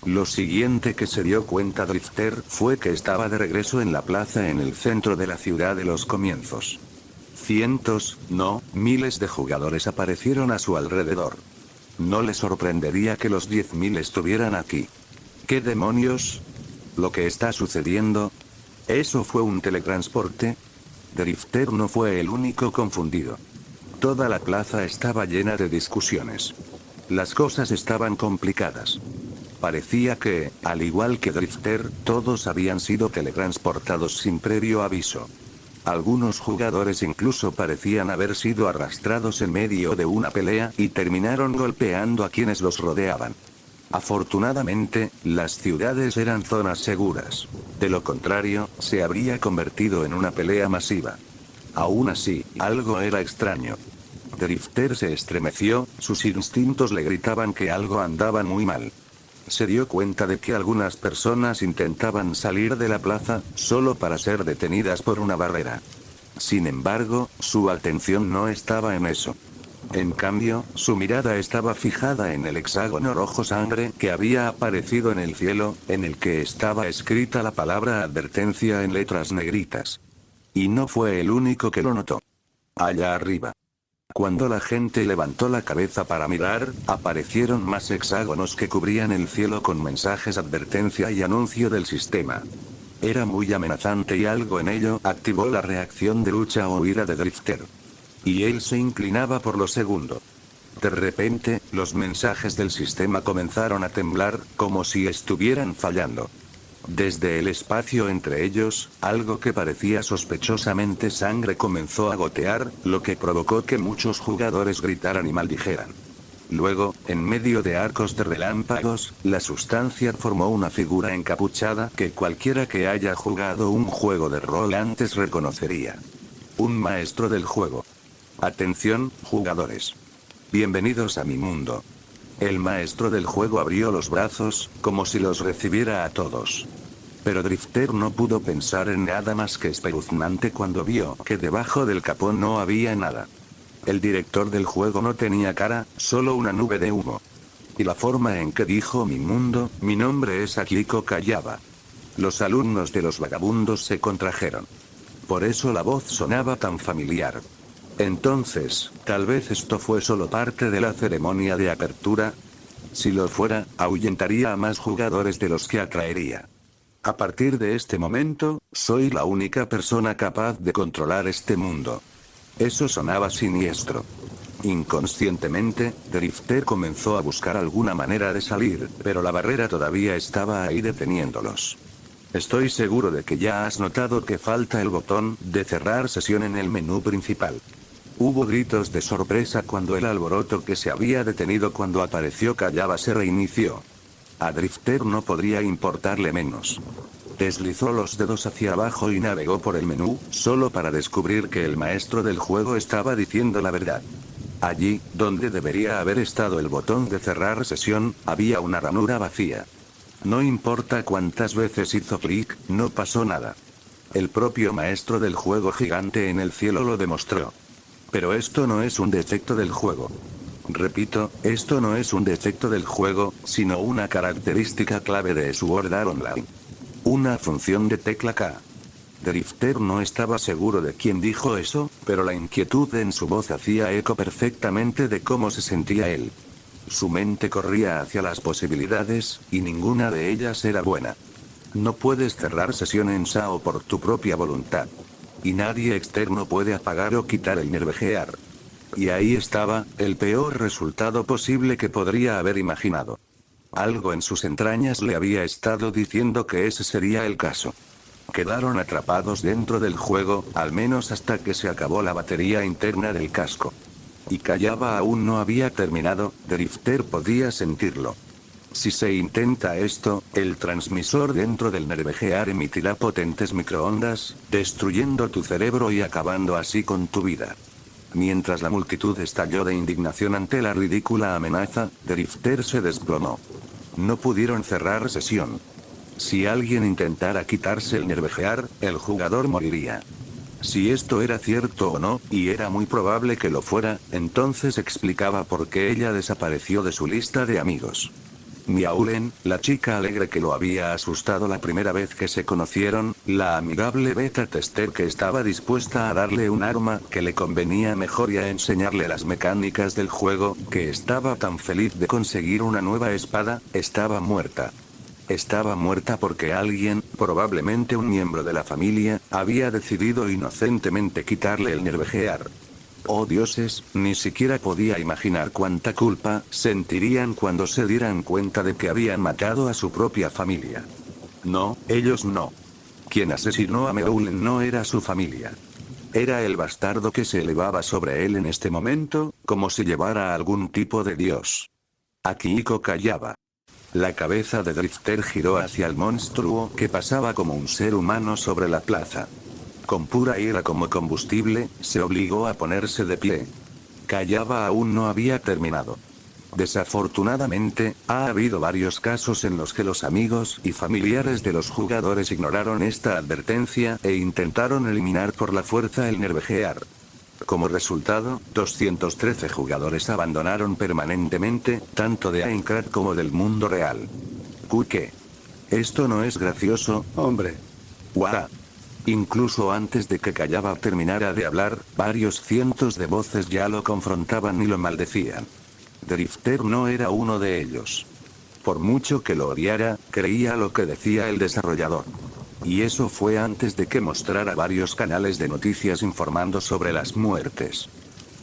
Lo siguiente que se dio cuenta Drifter fue que estaba de regreso en la plaza en el centro de la ciudad de los comienzos. Cientos, no, miles de jugadores aparecieron a su alrededor. No le sorprendería que los 10.000 estuvieran aquí. ¿Qué demonios? ¿Lo que está sucediendo? ¿Eso fue un teletransporte? Drifter no fue el único confundido. Toda la plaza estaba llena de discusiones. Las cosas estaban complicadas. Parecía que, al igual que Drifter, todos habían sido teletransportados sin previo aviso. Algunos jugadores incluso parecían haber sido arrastrados en medio de una pelea y terminaron golpeando a quienes los rodeaban. Afortunadamente, las ciudades eran zonas seguras. De lo contrario, se habría convertido en una pelea masiva. Aún así, algo era extraño. Drifter se estremeció, sus instintos le gritaban que algo andaba muy mal. Se dio cuenta de que algunas personas intentaban salir de la plaza, solo para ser detenidas por una barrera. Sin embargo, su atención no estaba en eso. En cambio, su mirada estaba fijada en el hexágono rojo sangre que había aparecido en el cielo, en el que estaba escrita la palabra advertencia en letras negritas. Y no fue el único que lo notó. Allá arriba. Cuando la gente levantó la cabeza para mirar, aparecieron más hexágonos que cubrían el cielo con mensajes advertencia y anuncio del sistema. Era muy amenazante y algo en ello activó la reacción de lucha o huida de Drifter. Y él se inclinaba por lo segundo. De repente, los mensajes del sistema comenzaron a temblar, como si estuvieran fallando. Desde el espacio entre ellos, algo que parecía sospechosamente sangre comenzó a gotear, lo que provocó que muchos jugadores gritaran y maldijeran. Luego, en medio de arcos de relámpagos, la sustancia formó una figura encapuchada que cualquiera que haya jugado un juego de rol antes reconocería. Un maestro del juego. Atención, jugadores. Bienvenidos a mi mundo. El maestro del juego abrió los brazos, como si los recibiera a todos. Pero Drifter no pudo pensar en nada más que espeluznante cuando vio que debajo del capó no había nada. El director del juego no tenía cara, solo una nube de humo. Y la forma en que dijo mi mundo, mi nombre es Akihiko Kayaba. Los alumnos de los vagabundos se contrajeron. Por eso la voz sonaba tan familiar. Entonces, tal vez esto fue solo parte de la ceremonia de apertura. Si lo fuera, ahuyentaría a más jugadores de los que atraería. A partir de este momento, soy la única persona capaz de controlar este mundo. Eso sonaba siniestro. Inconscientemente, Drifter comenzó a buscar alguna manera de salir, pero la barrera todavía estaba ahí deteniéndolos. Estoy seguro de que ya has notado que falta el botón de cerrar sesión en el menú principal. Hubo gritos de sorpresa cuando el alboroto que se había detenido cuando apareció Kayaba se reinició. A Drifter no podría importarle menos. Deslizó los dedos hacia abajo y navegó por el menú, solo para descubrir que el maestro del juego estaba diciendo la verdad. Allí, donde debería haber estado el botón de cerrar sesión, había una ranura vacía. No importa cuántas veces hizo clic, no pasó nada. El propio maestro del juego gigante en el cielo lo demostró. Pero esto no es un defecto del juego. Repito, esto no es un defecto del juego, sino una característica clave de Sword Art Online. Una función de tecla K. Drifter no estaba seguro de quién dijo eso, pero la inquietud en su voz hacía eco perfectamente de cómo se sentía él. Su mente corría hacia las posibilidades, y ninguna de ellas era buena. No puedes cerrar sesión en SAO por tu propia voluntad. Y nadie externo puede apagar o quitar el nervejear. Y ahí estaba, el peor resultado posible que podría haber imaginado. Algo en sus entrañas le había estado diciendo que ese sería el caso. Quedaron atrapados dentro del juego, al menos hasta que se acabó la batería interna del casco. Y Kayaba aún no había terminado, Drifter podía sentirlo. Si se intenta esto, el transmisor dentro del nervejear emitirá potentes microondas, destruyendo tu cerebro y acabando así con tu vida. Mientras la multitud estalló de indignación ante la ridícula amenaza, Drifter se desplomó. No pudieron cerrar sesión. Si alguien intentara quitarse el nervejear, el jugador moriría. Si esto era cierto o no, y era muy probable que lo fuera, entonces explicaba por qué ella desapareció de su lista de amigos. Miaulen, la chica alegre que lo había asustado la primera vez que se conocieron, la amigable beta tester que estaba dispuesta a darle un arma que le convenía mejor y a enseñarle las mecánicas del juego, que estaba tan feliz de conseguir una nueva espada, estaba muerta. Estaba muerta porque alguien, probablemente un miembro de la familia, había decidido inocentemente quitarle el nervejear. Oh dioses, ni siquiera podía imaginar cuánta culpa sentirían cuando se dieran cuenta de que habían matado a su propia familia. No, ellos no. Quien asesinó a Miaulen no era su familia. Era el bastardo que se elevaba sobre él en este momento, como si llevara a algún tipo de dios. Akihiko Kayaba. La cabeza de Drifter giró hacia el monstruo que pasaba como un ser humano sobre la plaza. Con pura ira como combustible, se obligó a ponerse de pie. Kayaba aún no había terminado. Desafortunadamente, ha habido varios casos en los que los amigos y familiares de los jugadores ignoraron esta advertencia e intentaron eliminar por la fuerza el nervejear. Como resultado, 213 jugadores abandonaron permanentemente, tanto de Aincrad como del mundo real. ¿Qué? Esto no es gracioso, hombre. ¡Guau! Incluso antes de que Kayaba terminara de hablar, varios cientos de voces ya lo confrontaban y lo maldecían. Drifter no era uno de ellos. Por mucho que lo odiara, creía lo que decía el desarrollador. Y eso fue antes de que mostrara varios canales de noticias informando sobre las muertes.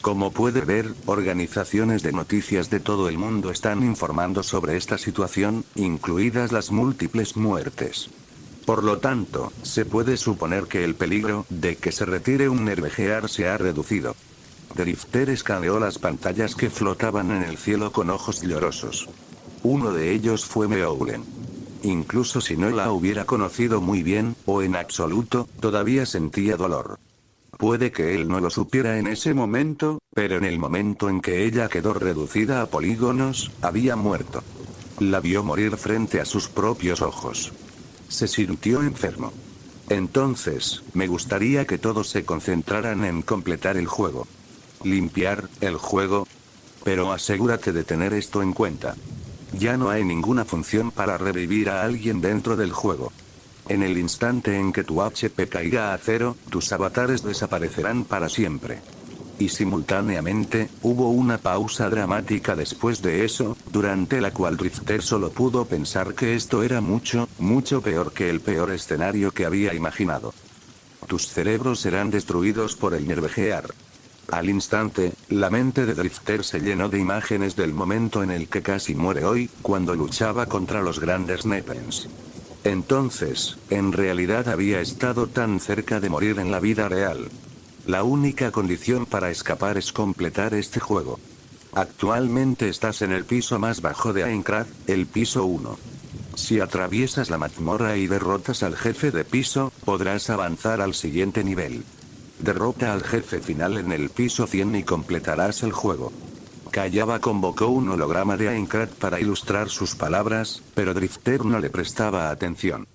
Como puede ver, organizaciones de noticias de todo el mundo están informando sobre esta situación, incluidas las múltiples muertes. Por lo tanto, se puede suponer que el peligro de que se retire un Nervegear se ha reducido. Drifter escaneó las pantallas que flotaban en el cielo con ojos llorosos. Uno de ellos fue Meowlen. Incluso si no la hubiera conocido muy bien, o en absoluto, todavía sentía dolor. Puede que él no lo supiera en ese momento, pero en el momento en que ella quedó reducida a polígonos, había muerto. La vio morir frente a sus propios ojos. Se sintió enfermo. Entonces, me gustaría que todos se concentraran en completar el juego. Limpiar el juego. Pero asegúrate de tener esto en cuenta. Ya no hay ninguna función para revivir a alguien dentro del juego. En el instante en que tu HP caiga a 0, tus avatares desaparecerán para siempre. Y simultáneamente, hubo una pausa dramática después de eso, durante la cual Drifter solo pudo pensar que esto era mucho, mucho peor que el peor escenario que había imaginado. Tus cerebros serán destruidos por el Nervegear. Al instante, la mente de Drifter se llenó de imágenes del momento en el que casi muere hoy, cuando luchaba contra los grandes Nepens. Entonces, en realidad había estado tan cerca de morir en la vida real. La única condición para escapar es completar este juego. Actualmente estás en el piso más bajo de Aincrad, el piso 1. Si atraviesas la mazmorra y derrotas al jefe de piso, podrás avanzar al siguiente nivel. Derrota al jefe final en el piso 100 y completarás el juego. Kayaba convocó un holograma de Aincrad para ilustrar sus palabras, pero Drifter no le prestaba atención.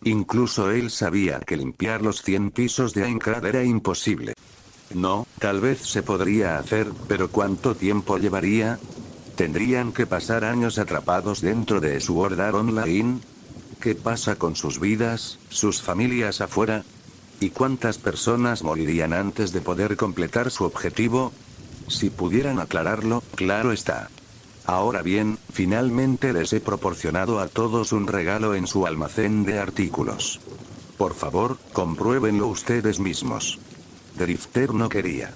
Incluso él sabía que limpiar los 100 pisos de Aincrad era imposible. No, tal vez se podría hacer, pero ¿cuánto tiempo llevaría? ¿Tendrían que pasar años atrapados dentro de Sword Art Online? ¿Qué pasa con sus vidas, sus familias afuera? ¿Y cuántas personas morirían antes de poder completar su objetivo? Si pudieran aclararlo, claro está. Ahora bien, finalmente les he proporcionado a todos un regalo en su almacén de artículos. Por favor, compruébenlo ustedes mismos. Drifter no quería.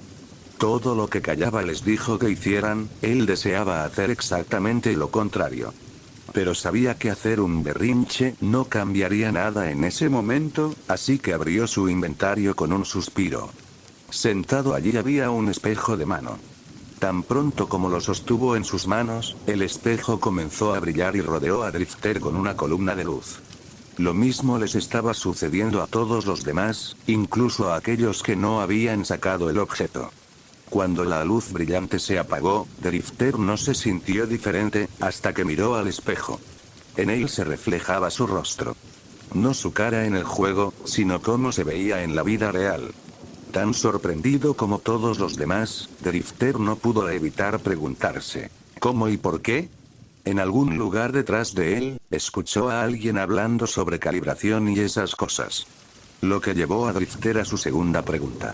Todo lo que Kayaba les dijo que hicieran, él deseaba hacer exactamente lo contrario. Pero sabía que hacer un berrinche no cambiaría nada en ese momento, así que abrió su inventario con un suspiro. Sentado allí había un espejo de mano. Tan pronto como lo sostuvo en sus manos, el espejo comenzó a brillar y rodeó a Drifter con una columna de luz. Lo mismo les estaba sucediendo a todos los demás, incluso a aquellos que no habían sacado el objeto. Cuando la luz brillante se apagó, Drifter no se sintió diferente, hasta que miró al espejo. En él se reflejaba su rostro. No su cara en el juego, sino cómo se veía en la vida real. Tan sorprendido como todos los demás, Drifter no pudo evitar preguntarse, ¿cómo y por qué? En algún lugar detrás de él, escuchó a alguien hablando sobre calibración y esas cosas. Lo que llevó a Drifter a su segunda pregunta.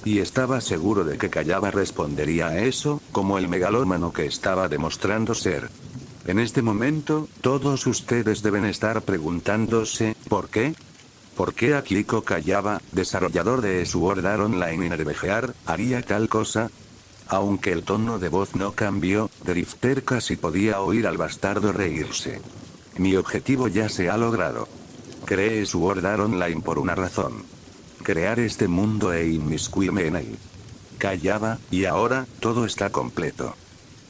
Y estaba seguro de que Kayaba respondería a eso, como el megalómano que estaba demostrando ser. En este momento, todos ustedes deben estar preguntándose, ¿por qué? ¿Por qué Akiko Kayaba, desarrollador de Sword Art Online y Nervegear, haría tal cosa? Aunque el tono de voz no cambió, Drifter casi podía oír al bastardo reírse. Mi objetivo ya se ha logrado. Creé Sword Art Online por una razón. Crear este mundo e inmiscuirme en él. Kayaba, y ahora, todo está completo.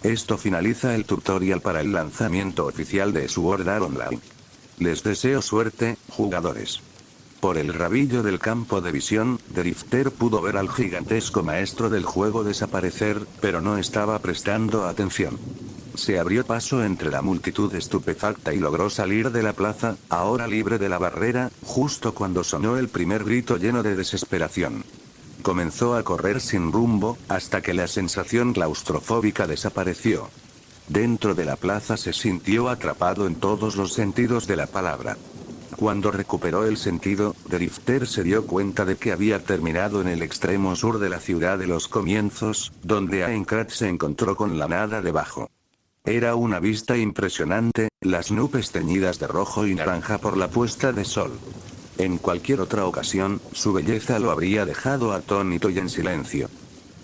Esto finaliza el tutorial para el lanzamiento oficial de Sword Art Online. Les deseo suerte, jugadores. Por el rabillo del campo de visión, Drifter pudo ver al gigantesco maestro del juego desaparecer, pero no estaba prestando atención. Se abrió paso entre la multitud estupefacta y logró salir de la plaza, ahora libre de la barrera, justo cuando sonó el primer grito lleno de desesperación. Comenzó a correr sin rumbo, hasta que la sensación claustrofóbica desapareció. Dentro de la plaza se sintió atrapado en todos los sentidos de la palabra. Cuando recuperó el sentido, Drifter se dio cuenta de que había terminado en el extremo sur de la ciudad de los comienzos, donde Aincrad se encontró con la nada debajo. Era una vista impresionante, las nubes teñidas de rojo y naranja por la puesta de sol. En cualquier otra ocasión, su belleza lo habría dejado atónito y en silencio.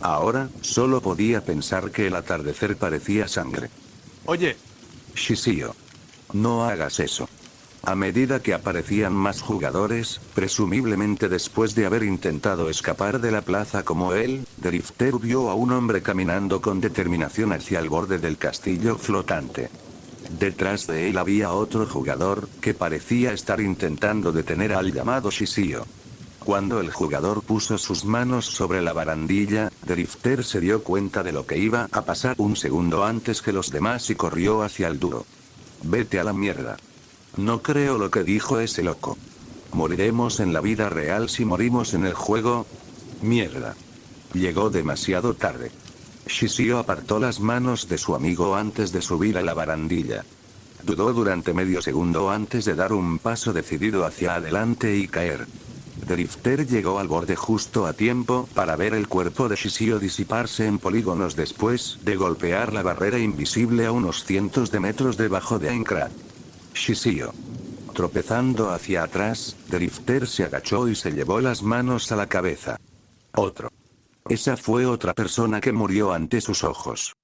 Ahora, solo podía pensar que el atardecer parecía sangre. Oye. Shishio. No hagas eso. A medida que aparecían más jugadores, presumiblemente después de haber intentado escapar de la plaza como él, Drifter vio a un hombre caminando con determinación hacia el borde del castillo flotante. Detrás de él había otro jugador, que parecía estar intentando detener al llamado Shishio. Cuando el jugador puso sus manos sobre la barandilla, Drifter se dio cuenta de lo que iba a pasar un segundo antes que los demás y corrió hacia el duro. Vete a la mierda. No creo lo que dijo ese loco. ¿Moriremos en la vida real si morimos en el juego? Mierda. Llegó demasiado tarde. Shishio apartó las manos de su amigo antes de subir a la barandilla. Dudó durante medio segundo antes de dar un paso decidido hacia adelante y caer. Drifter llegó al borde justo a tiempo para ver el cuerpo de Shishio disiparse en polígonos después de golpear la barrera invisible a unos cientos de metros debajo de Aincrad. Shishio. Tropezando hacia atrás, Drifter se agachó y se llevó las manos a la cabeza. Otro. Esa fue otra persona que murió ante sus ojos.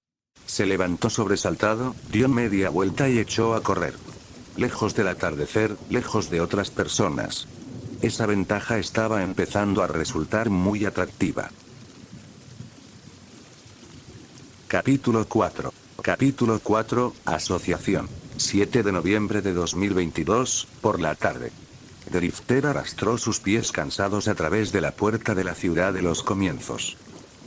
Se levantó sobresaltado, dio media vuelta y echó a correr. Lejos del atardecer, lejos de otras personas. Esa ventaja estaba empezando a resultar muy atractiva. Capítulo 4. Capítulo 4, Asociación. 7 de noviembre de 2022, por la tarde. Drifter arrastró sus pies cansados a través de la puerta de la ciudad de los comienzos.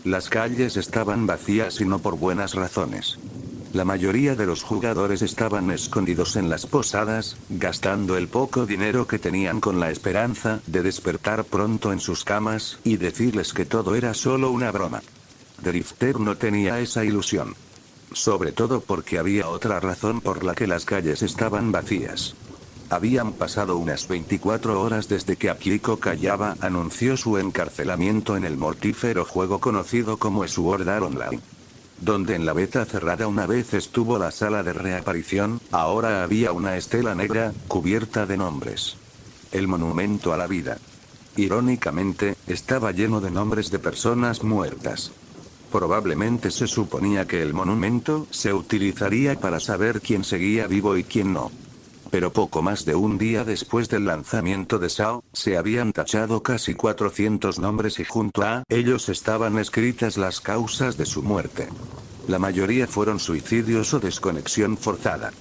Las calles estaban vacías y no por buenas razones. La mayoría de los jugadores estaban escondidos en las posadas, gastando el poco dinero que tenían con la esperanza de despertar pronto en sus camas y decirles que todo era solo una broma. Drifter no tenía esa ilusión. Sobre todo porque había otra razón por la que las calles estaban vacías. Habían pasado unas 24 horas desde que Akihiko Kayaba anunció su encarcelamiento en el mortífero juego conocido como Sword Art Online. Donde en la beta cerrada una vez estuvo la sala de reaparición, ahora había una estela negra, cubierta de nombres. El monumento a la vida. Irónicamente, estaba lleno de nombres de personas muertas. Probablemente se suponía que el monumento se utilizaría para saber quién seguía vivo y quién no. Pero poco más de un día después del lanzamiento de SAO, se habían tachado casi 400 nombres y junto a ellos estaban escritas las causas de su muerte. La mayoría fueron suicidios o desconexión forzada.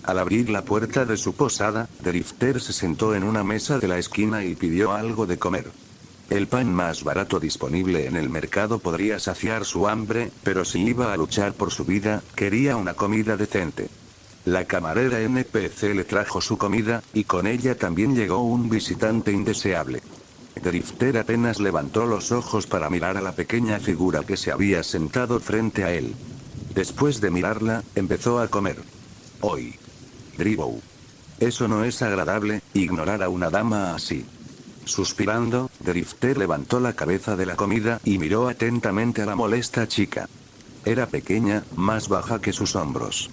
Al abrir la puerta de su posada, Drifter se sentó en una mesa de la esquina y pidió algo de comer. El pan más barato disponible en el mercado podría saciar su hambre, pero si iba a luchar por su vida, quería una comida decente. La camarera NPC le trajo su comida, y con ella también llegó un visitante indeseable. Drifter apenas levantó los ojos para mirar a la pequeña figura que se había sentado frente a él. Después de mirarla, empezó a comer. Hoy. Dribou. Eso no es agradable, ignorar a una dama así. Suspirando, Drifter levantó la cabeza de la comida y miró atentamente a la molesta chica. Era pequeña, más baja que sus hombros.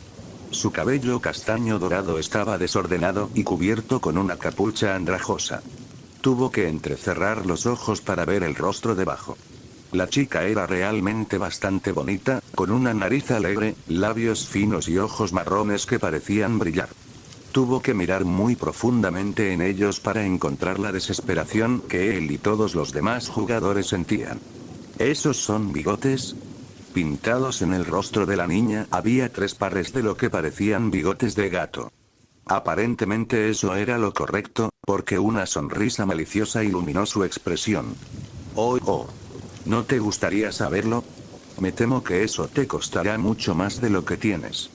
Su cabello castaño dorado estaba desordenado y cubierto con una capucha andrajosa. Tuvo que entrecerrar los ojos para ver el rostro debajo. La chica era realmente bastante bonita, con una nariz alegre, labios finos y ojos marrones que parecían brillar. Tuvo que mirar muy profundamente en ellos para encontrar la desesperación que él y todos los demás jugadores sentían. ¿Esos son bigotes? Pintados en el rostro de la niña había 3 pares de lo que parecían bigotes de gato. Aparentemente eso era lo correcto, porque una sonrisa maliciosa iluminó su expresión. Oh. ¿No te gustaría saberlo? Me temo que eso te costará mucho más de lo que tienes.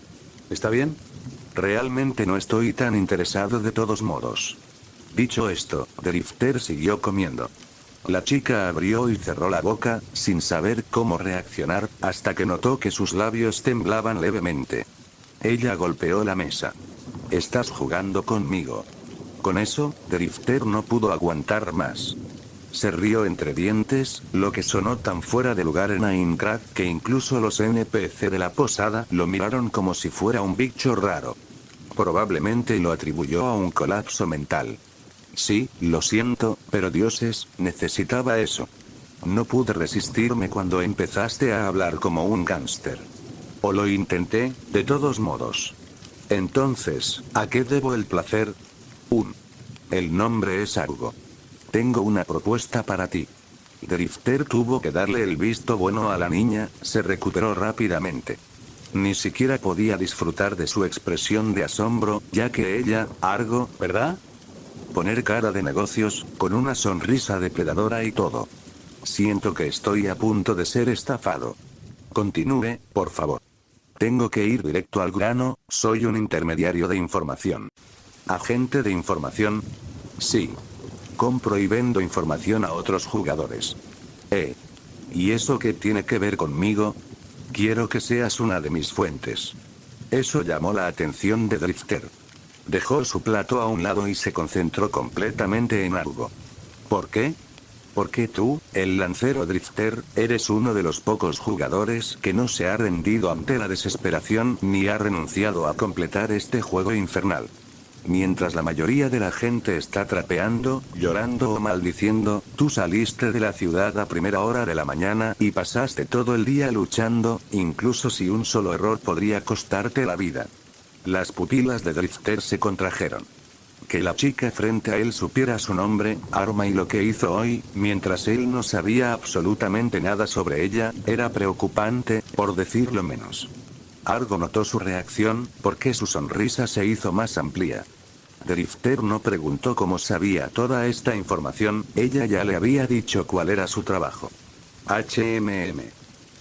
¿Está bien? Realmente no estoy tan interesado de todos modos. Dicho esto, Drifter siguió comiendo. La chica abrió y cerró la boca, sin saber cómo reaccionar, hasta que notó que sus labios temblaban levemente. Ella golpeó la mesa. ¿Estás jugando conmigo? Con eso, Drifter no pudo aguantar más. Se rió entre dientes, lo que sonó tan fuera de lugar en Aincrad que incluso los NPC de la posada lo miraron como si fuera un bicho raro. Probablemente lo atribuyó a un colapso mental. Sí, lo siento, pero dioses, necesitaba eso. No pude resistirme cuando empezaste a hablar como un gángster. O lo intenté, de todos modos. Entonces, ¿a qué debo el placer? El nombre es Argo. Tengo una propuesta para ti. Drifter tuvo que darle el visto bueno a la niña, se recuperó rápidamente. Ni siquiera podía disfrutar de su expresión de asombro, ya que ella, Argo, ¿verdad? Poner cara de negocios, con una sonrisa depredadora y todo. Siento que estoy a punto de ser estafado. Continúe, por favor. Tengo que ir directo al grano, soy un intermediario de información. ¿Agente de información? Sí. Compro y vendo información a otros jugadores. ¿Y eso qué tiene que ver conmigo? Quiero que seas una de mis fuentes. Eso llamó la atención de Drifter. Dejó su plato a un lado y se concentró completamente en algo. ¿Por qué? Porque tú, el lancero Drifter, eres uno de los pocos jugadores que no se ha rendido ante la desesperación ni ha renunciado a completar este juego infernal. Mientras la mayoría de la gente está trapeando, llorando o maldiciendo, tú saliste de la ciudad a primera hora de la mañana y pasaste todo el día luchando, incluso si un solo error podría costarte la vida. Las pupilas de Drifter se contrajeron. Que la chica frente a él supiera su nombre, arma y lo que hizo hoy, mientras él no sabía absolutamente nada sobre ella, era preocupante, por decirlo menos. Argo notó su reacción, porque su sonrisa se hizo más amplia. Drifter no preguntó cómo sabía toda esta información, ella ya le había dicho cuál era su trabajo.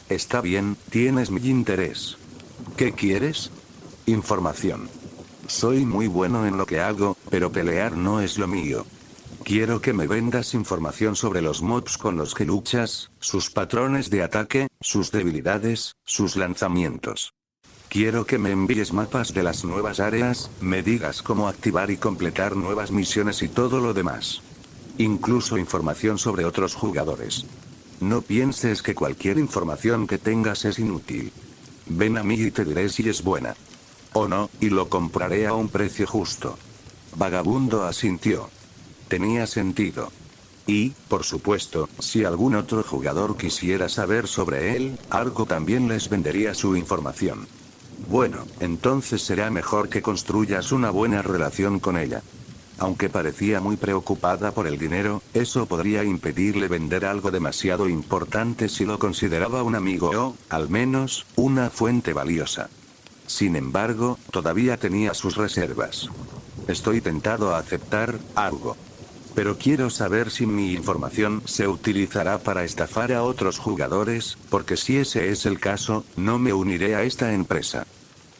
Está bien, tienes mi interés. ¿Qué quieres? Información. Soy muy bueno en lo que hago, pero pelear no es lo mío. Quiero que me vendas información sobre los mobs con los que luchas, sus patrones de ataque, sus debilidades, sus lanzamientos. Quiero que me envíes mapas de las nuevas áreas, me digas cómo activar y completar nuevas misiones y todo lo demás. Incluso información sobre otros jugadores. No pienses que cualquier información que tengas es inútil. Ven a mí y te diré si es buena. O no, y lo compraré a un precio justo. Vagabundo asintió. Tenía sentido. Y, por supuesto, si algún otro jugador quisiera saber sobre él, Argo también les vendería su información. Bueno, entonces será mejor que construyas una buena relación con ella. Aunque parecía muy preocupada por el dinero, eso podría impedirle vender algo demasiado importante si lo consideraba un amigo o, al menos, una fuente valiosa. Sin embargo, todavía tenía sus reservas. Estoy tentado a aceptar algo. Pero quiero saber si mi información se utilizará para estafar a otros jugadores, porque si ese es el caso, no me uniré a esta empresa.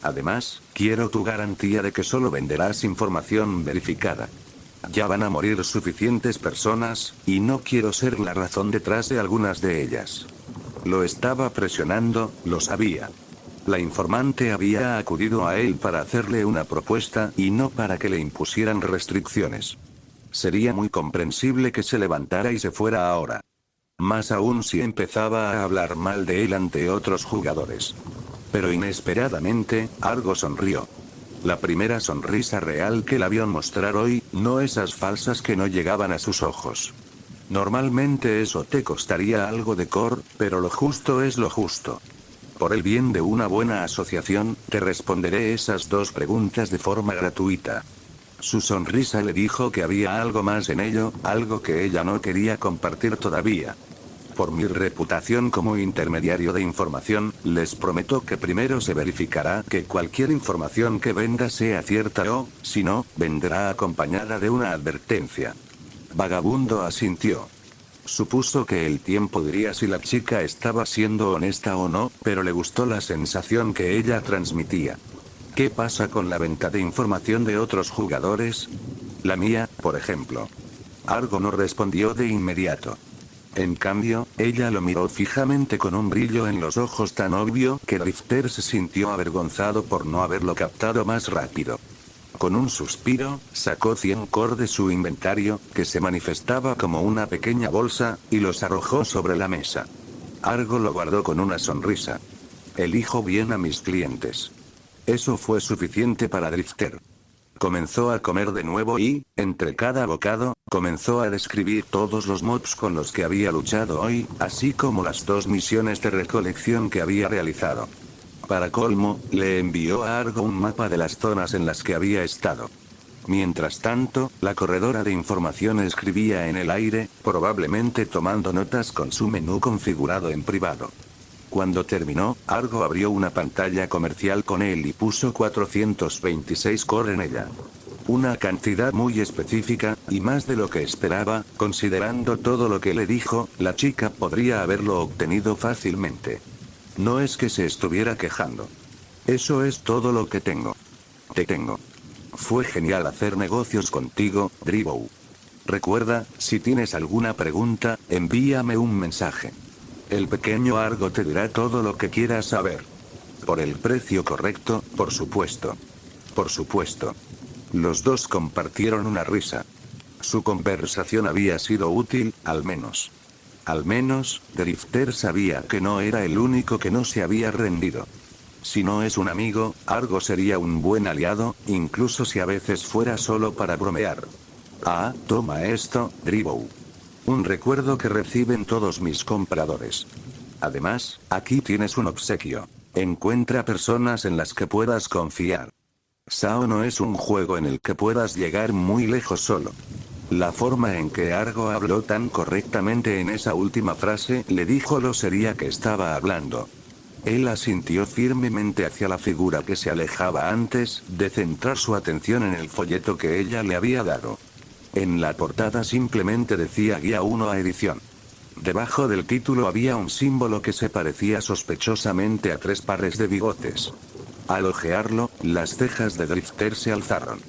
Además, quiero tu garantía de que solo venderás información verificada. Ya van a morir suficientes personas, y no quiero ser la razón detrás de algunas de ellas. Lo estaba presionando, lo sabía. La informante había acudido a él para hacerle una propuesta y no para que le impusieran restricciones. Sería muy comprensible que se levantara y se fuera ahora. Más aún si empezaba a hablar mal de él ante otros jugadores. Pero inesperadamente, Argo sonrió. La primera sonrisa real que la vio mostrar hoy, no esas falsas que no llegaban a sus ojos. Normalmente eso te costaría algo de core, pero lo justo es lo justo. Por el bien de una buena asociación, te responderé esas dos preguntas de forma gratuita. Su sonrisa le dijo que había algo más en ello, algo que ella no quería compartir todavía. Por mi reputación como intermediario de información, les prometo que primero se verificará que cualquier información que venda sea cierta o, si no, vendrá acompañada de una advertencia. Vagabundo asintió. Supuso que el tiempo diría si la chica estaba siendo honesta o no, pero le gustó la sensación que ella transmitía. ¿Qué pasa con la venta de información de otros jugadores? La mía, por ejemplo. Argo no respondió de inmediato. En cambio, ella lo miró fijamente con un brillo en los ojos tan obvio que Drifter se sintió avergonzado por no haberlo captado más rápido. Con un suspiro, sacó 100 core de su inventario, que se manifestaba como una pequeña bolsa, y los arrojó sobre la mesa. Argo lo guardó con una sonrisa. Elijo bien a mis clientes. Eso fue suficiente para Drifter. Comenzó a comer de nuevo y, entre cada bocado, comenzó a describir todos los mobs con los que había luchado hoy, así como las 2 misiones de recolección que había realizado. Para colmo, le envió a Argo un mapa de las zonas en las que había estado. Mientras tanto, la corredora de información escribía en el aire, probablemente tomando notas con su menú configurado en privado. Cuando terminó, Argo abrió una pantalla comercial con él y puso 426 core en ella. Una cantidad muy específica, y más de lo que esperaba, considerando todo lo que le dijo, la chica podría haberlo obtenido fácilmente. No es que se estuviera quejando. Eso es todo lo que tengo. Te tengo. Fue genial hacer negocios contigo, Dribou. Recuerda, si tienes alguna pregunta, envíame un mensaje. El pequeño Argo te dirá todo lo que quieras saber. Por el precio correcto, por supuesto. Por supuesto. Los dos compartieron una risa. Su conversación había sido útil, al menos. Al menos, Drifter sabía que no era el único que no se había rendido. Si no es un amigo, Argo sería un buen aliado, incluso si a veces fuera solo para bromear. Ah, toma esto, Dribou. Un recuerdo que reciben todos mis compradores. Además, aquí tienes un obsequio. Encuentra personas en las que puedas confiar. Sao no es un juego en el que puedas llegar muy lejos solo. La forma en que Argo habló tan correctamente en esa última frase le dijo lo sería que estaba hablando. Él asintió firmemente hacia la figura que se alejaba antes de centrar su atención en el folleto que ella le había dado. En la portada simplemente decía Guía 1 a edición. Debajo del título había un símbolo que se parecía sospechosamente a 3 pares de bigotes. Al ojearlo, las cejas de Drifter se alzaron.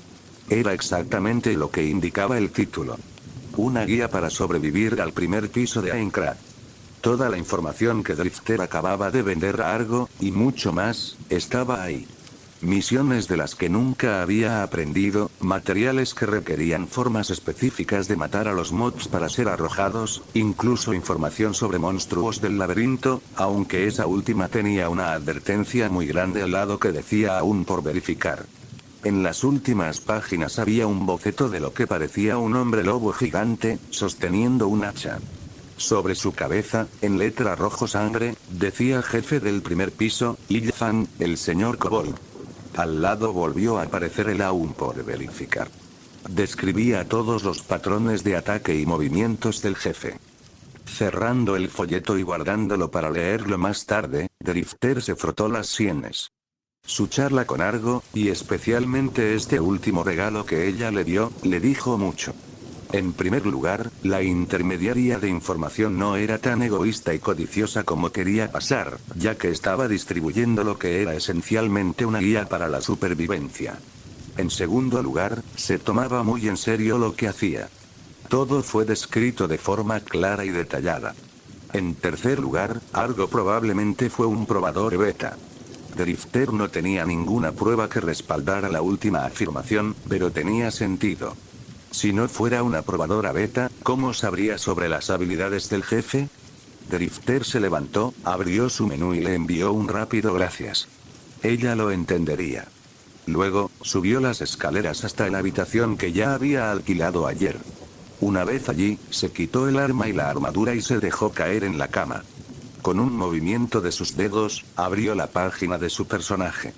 Era exactamente lo que indicaba el título. Una guía para sobrevivir al primer piso de Aincrad. Toda la información que Drifter acababa de vender a Argo, y mucho más, estaba ahí. Misiones de las que nunca había aprendido, materiales que requerían formas específicas de matar a los mobs para ser arrojados, incluso información sobre monstruos del laberinto, aunque esa última tenía una advertencia muy grande al lado que decía aún por verificar. En las últimas páginas había un boceto de lo que parecía un hombre lobo gigante, sosteniendo un hacha. Sobre su cabeza, en letra rojo sangre, decía jefe del primer piso, Ilfan, el señor Kobold. Al lado volvió a aparecer el aún por verificar. Describía todos los patrones de ataque y movimientos del jefe. Cerrando el folleto y guardándolo para leerlo más tarde, Drifter se frotó las sienes. Su charla con Argo, y especialmente este último regalo que ella le dio, le dijo mucho. En primer lugar, la intermediaria de información no era tan egoísta y codiciosa como quería pasar, ya que estaba distribuyendo lo que era esencialmente una guía para la supervivencia. En segundo lugar, se tomaba muy en serio lo que hacía. Todo fue descrito de forma clara y detallada. En tercer lugar, Argo probablemente fue un probador beta. Drifter no tenía ninguna prueba que respaldara la última afirmación, pero tenía sentido. Si no fuera una probadora beta, ¿cómo sabría sobre las habilidades del jefe? Drifter se levantó, abrió su menú y le envió un rápido gracias. Ella lo entendería. Luego, subió las escaleras hasta la habitación que ya había alquilado ayer. Una vez allí, se quitó el arma y la armadura y se dejó caer en la cama. Con un movimiento de sus dedos, abrió la página de su personaje.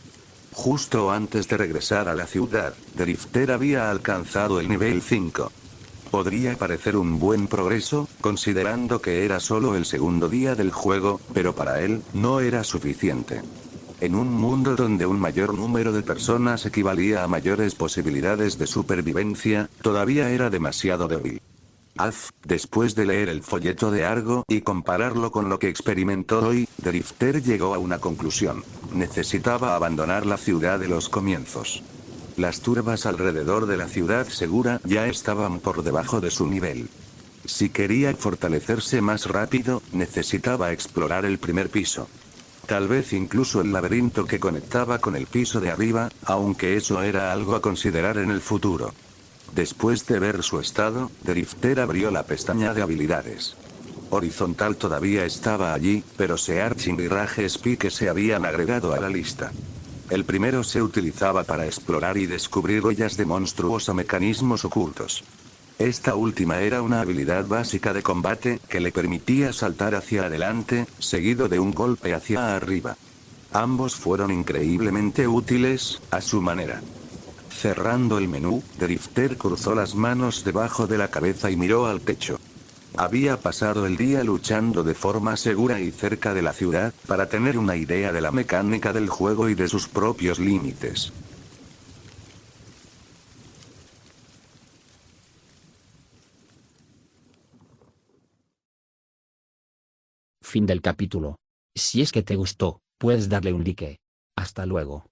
Justo antes de regresar a la ciudad, Drifter había alcanzado el nivel 5. Podría parecer un buen progreso, considerando que era solo el segundo día del juego, pero para él, no era suficiente. En un mundo donde un mayor número de personas equivalía a mayores posibilidades de supervivencia, todavía era demasiado débil. Después de leer el folleto de Argo y compararlo con lo que experimentó hoy, Drifter llegó a una conclusión. Necesitaba abandonar la ciudad de los comienzos. Las turbas alrededor de la ciudad segura ya estaban por debajo de su nivel. Si quería fortalecerse más rápido, necesitaba explorar el primer piso. Tal vez incluso el laberinto que conectaba con el piso de arriba, aunque eso era algo a considerar en el futuro. Después de ver su estado, Drifter abrió la pestaña de habilidades. Horizontal todavía estaba allí, pero Searching y Rage Speak se habían agregado a la lista. El primero se utilizaba para explorar y descubrir huellas de monstruos o mecanismos ocultos. Esta última era una habilidad básica de combate que le permitía saltar hacia adelante, seguido de un golpe hacia arriba. Ambos fueron increíblemente útiles, a su manera. Cerrando el menú, Drifter cruzó las manos debajo de la cabeza y miró al techo. Había pasado el día luchando de forma segura y cerca de la ciudad, para tener una idea de la mecánica del juego y de sus propios límites. Fin del capítulo. Si es que te gustó, puedes darle un like. Hasta luego.